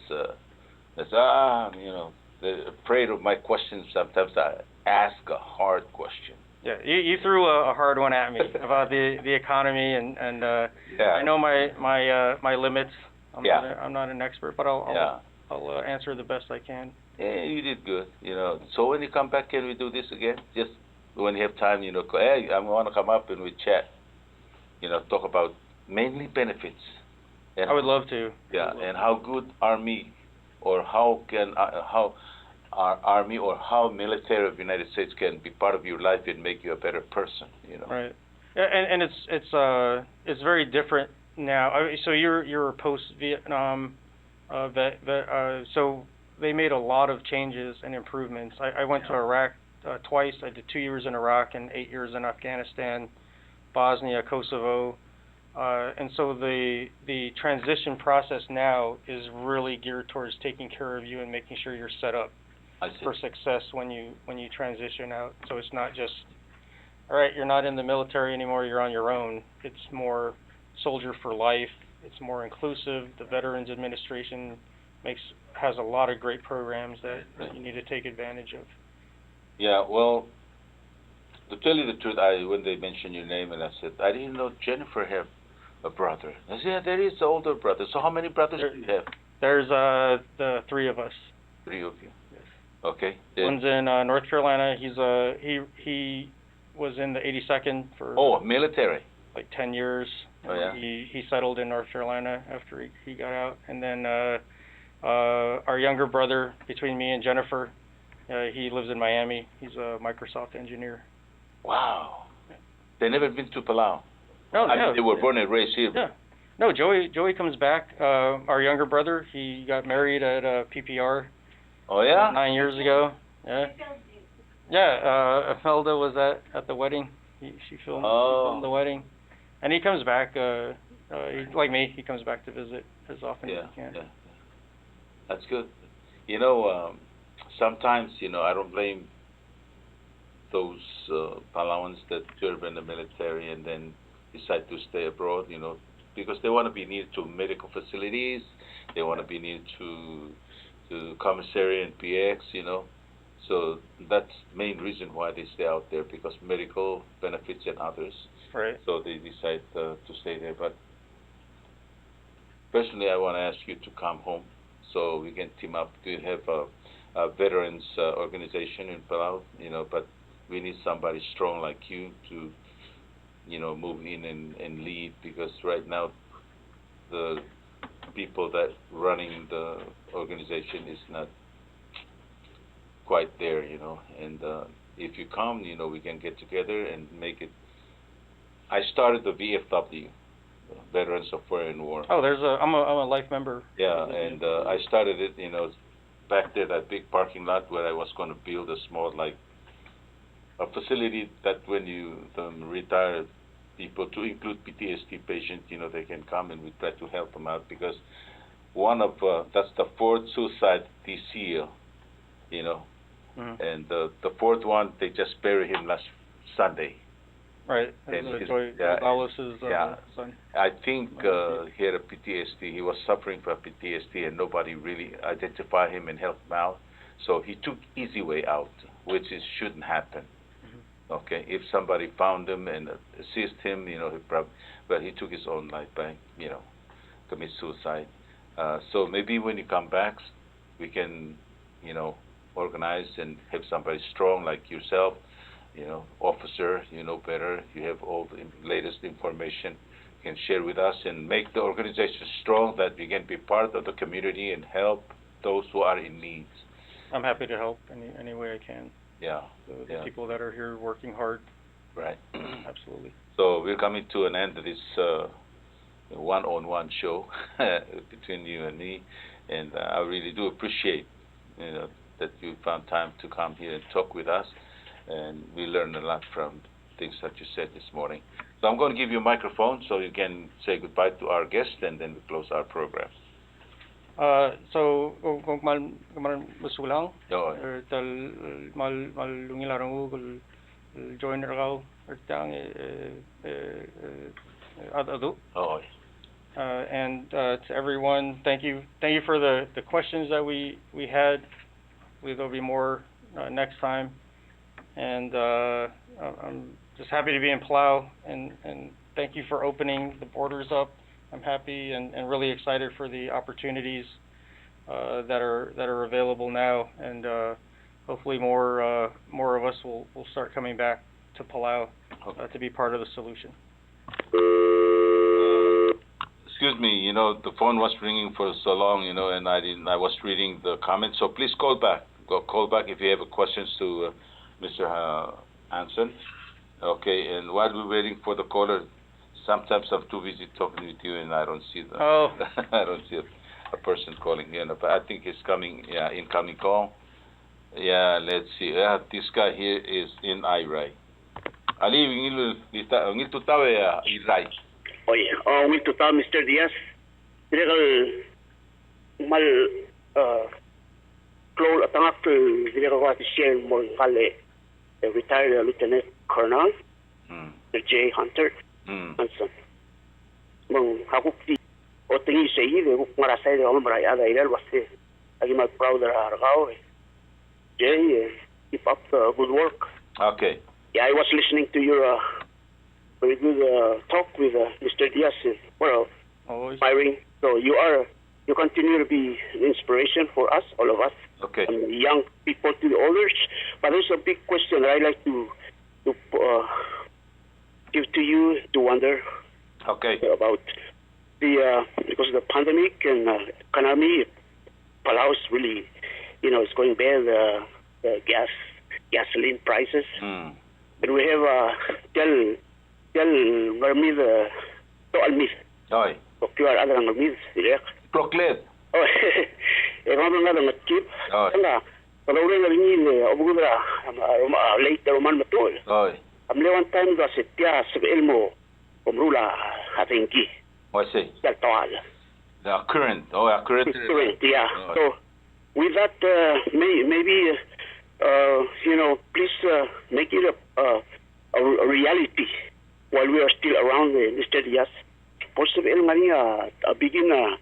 They say, you know, they're afraid of my questions. Sometimes I ask a hard question. Yeah, you threw a hard one at me about the economy, and I know my limits. I'm not an expert, but I'll answer the best I can. Yeah, you did good. You know, so when you come back, can we do this again? Just when you have time, you know, hey, I want to come up and we chat. You know, talk about mainly benefits. And I would love to. Yeah, and how good Army, or how our Army or how military of the United States can be part of your life and make you a better person. You know. Right. And it's very different now. So you're a post-Vietnam vet. So they made a lot of changes and improvements. I went to Iraq twice. I did 2 years in Iraq and 8 years in Afghanistan, Bosnia, Kosovo. And so the transition process now is really geared towards taking care of you and making sure you're set up for success when you transition out. So it's not just, all right, you're not in the military anymore, you're on your own. It's more soldier for life. It's more inclusive. The Veterans Administration has a lot of great programs that you need to take advantage of. Yeah, well, to tell you the truth, when they mentioned your name, and I said, I didn't know Jennifer had a brother. I said, yeah, there is an older brother. So how many brothers do you have? There's the 3 of us. 3 of you. Yes. Okay. One's in North Carolina. He was in the 82nd for military. Like 10 years. Oh yeah. He settled in North Carolina after he got out, and then our younger brother, between me and Jennifer, he lives in Miami. He's a Microsoft engineer. Wow. They never been to Palau. No, they were born and raised here. Yeah. No, Joey comes back. Our younger brother, he got married at PPR. Oh yeah. 9 years ago. Yeah. Yeah. Imelda was at the wedding. She filmed the wedding, and he comes back. Like me, he comes back to visit as often as he can. Yeah. That's good. You know, sometimes I don't blame those Palauans that serve in the military and then decide to stay abroad, because they want to be near to medical facilities, they want to be near to commissary and PX, So that's the main reason why they stay out there, because medical benefits and others. Right. So they decide to stay there. But personally, I want to ask you to come home so we can team up. We have a veterans organization in Palau, but we need somebody strong like you to move in and lead, because right now the people that running the organization is not quite there, and if you come, we can get together and make it. I started the VFW, Veterans of Foreign War. Oh, I'm a life member. Yeah, and I started it, back there, that big parking lot where I was going to build a small, a facility that when the retired people, to include PTSD patients, they can come and we try to help them out, because that's the fourth suicide this year, you know. Mm-hmm. And the fourth one, they just buried him last Sunday. Right. And Joy Gonzalez's son. I think he had a PTSD. He was suffering from PTSD, and nobody really identified him and helped him out. So he took easy way out, which shouldn't happen. Mm-hmm. Okay, if somebody found him and assist him, you know, but he took his own life by, you know, commit suicide. So maybe when he come back, we can, you know, organize and have somebody strong like yourself, you know, officer, you know better, you have all the latest information, you can share with us and make the organization strong that we can be part of the community and help those who are in need. I'm happy to help any way I can. Yeah. The people that are here working hard. Right. Absolutely. So we're coming to an end of this one-on-one show between you and me, and I really do appreciate, you know, that you found time to come here and talk with us, and we learned a lot from things that you said this morning. So I'm going to give you a microphone so you can say goodbye to our guest, and then we close our program. So kung mal masulang tal malungilarang ugol join ragaw tang adado. And to everyone, thank you for the questions that we had. There'll be more next time, and I'm just happy to be in Palau, and thank you for opening the borders up. I'm happy and really excited for the opportunities that are available now, and hopefully more of us will start coming back to Palau to be part of the solution. Excuse me, you know, the phone was ringing for so long, you know, and I was reading the comments, so please call back. Call back if you have questions to Mr. Hansen. Okay, and while we're waiting for the caller, sometimes I'm too busy talking with you and I don't see I don't see a person calling in, but I think it's coming, incoming call. Yeah, let's see. This guy here is in Irai. Ali, ngil tutawe Irai. Oye, will to tell Mr. Diaz, direkal mal close atangak direkal what share mo kale retired Lieutenant Colonel J. Hunter Hanson. Mong hakuk di o tingi sei de marasai de hombre ya de ir wase. Agi mal proud argao. Jay, keep up the good work. Okay. Yeah, I was listening to your very good talk with Mr. Diaz. Well, inspiring. So you continue to be an inspiration for us, all of us. Okay. From young people to the elders. But there's a big question that I like to give to you to wonder. Okay. About the because of the pandemic and economy, Palau is really, you know, it's going bad. The gasoline prices, and we have tell Mermid to Almid. Oi. Procure other Mermid, direct. Proclaim. Oh, I'm not going to keep. Kalau orang ni obugura later Roman betul. Am lewan time do setia sebelmo umrula hatingki. I see. Toal. The current. Current. Current, yeah. So with that, maybe you know, please make it a reality while we are still around, Mr. Diaz. Possible Maria begin a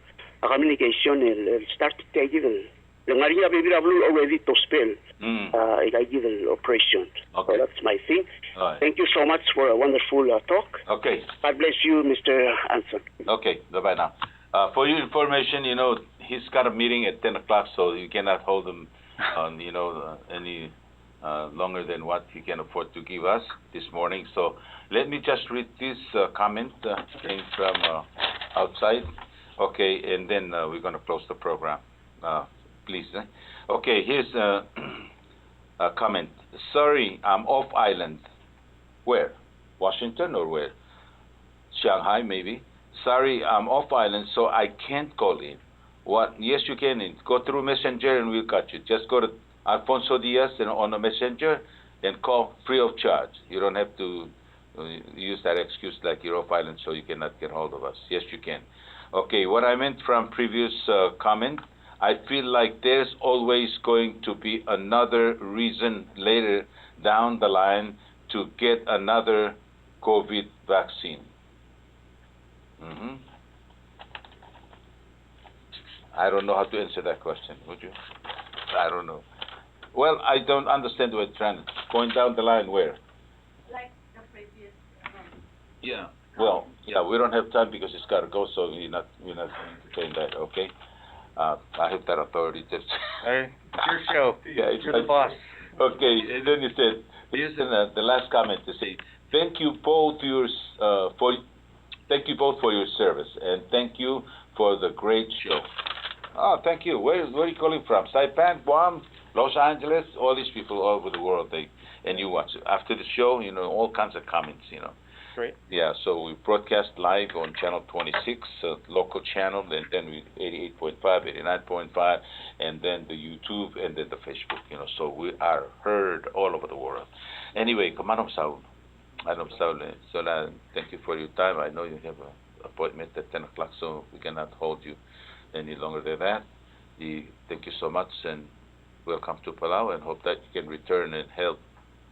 communication and start to take it. The Maria baby already to spell the operation. Okay. So that's my thing. Right. Thank you so much for a wonderful talk. Okay. God bless you, Mr. Hanson. Okay. Bye-bye now. For your information, you know, he's got a meeting at 10 o'clock, so you cannot hold him on, you know, any longer than what he can afford to give us this morning. So let me just read this comment came from outside. Okay, and then we're going to close the program. Please. Okay, here's a comment. Sorry, I'm off island. Where? Washington or where? Shanghai, maybe. Sorry, I'm off island, so I can't call in. What? Yes, you can. Go through Messenger and we'll catch you. Just go to Alfonso Diaz and on a Messenger and call free of charge. You don't have to use that excuse like you're off island so you cannot get hold of us. Yes, you can. Okay, what I meant from previous comment, I feel like there's always going to be another reason later down the line to get another COVID vaccine. I don't know how to answer that question, would you? I don't know. Well, I don't understand what you're trying to, going down the line where? Like the previous. Yeah. Well, yeah, we don't have time because it's got to go, so we're not entertain that, okay? I have that authority. Just Hey, it's your show. Yeah, You're the boss. Okay, and then he said, here's the last comment to say, thank you both thank you both for your service, and thank you for the great show. Oh, thank you. Where are you calling from? Saipan, Guam, Los Angeles, all these people all over the world. And you watch it. After the show, all kinds of comments, Great. Yeah, so we broadcast live on channel 26, local channel, and then we 88.5, 89.5, and then the YouTube, and then the Facebook, so we are heard all over the world. Anyway, Manong Saul, so thank you for your time. I know you have an appointment at 10 o'clock, so we cannot hold you any longer than that. Thank you so much, and welcome to Palau, and hope that you can return and help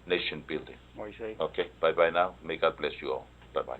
nation building. What do you say? Okay, bye-bye now. May God bless you all. Bye-bye.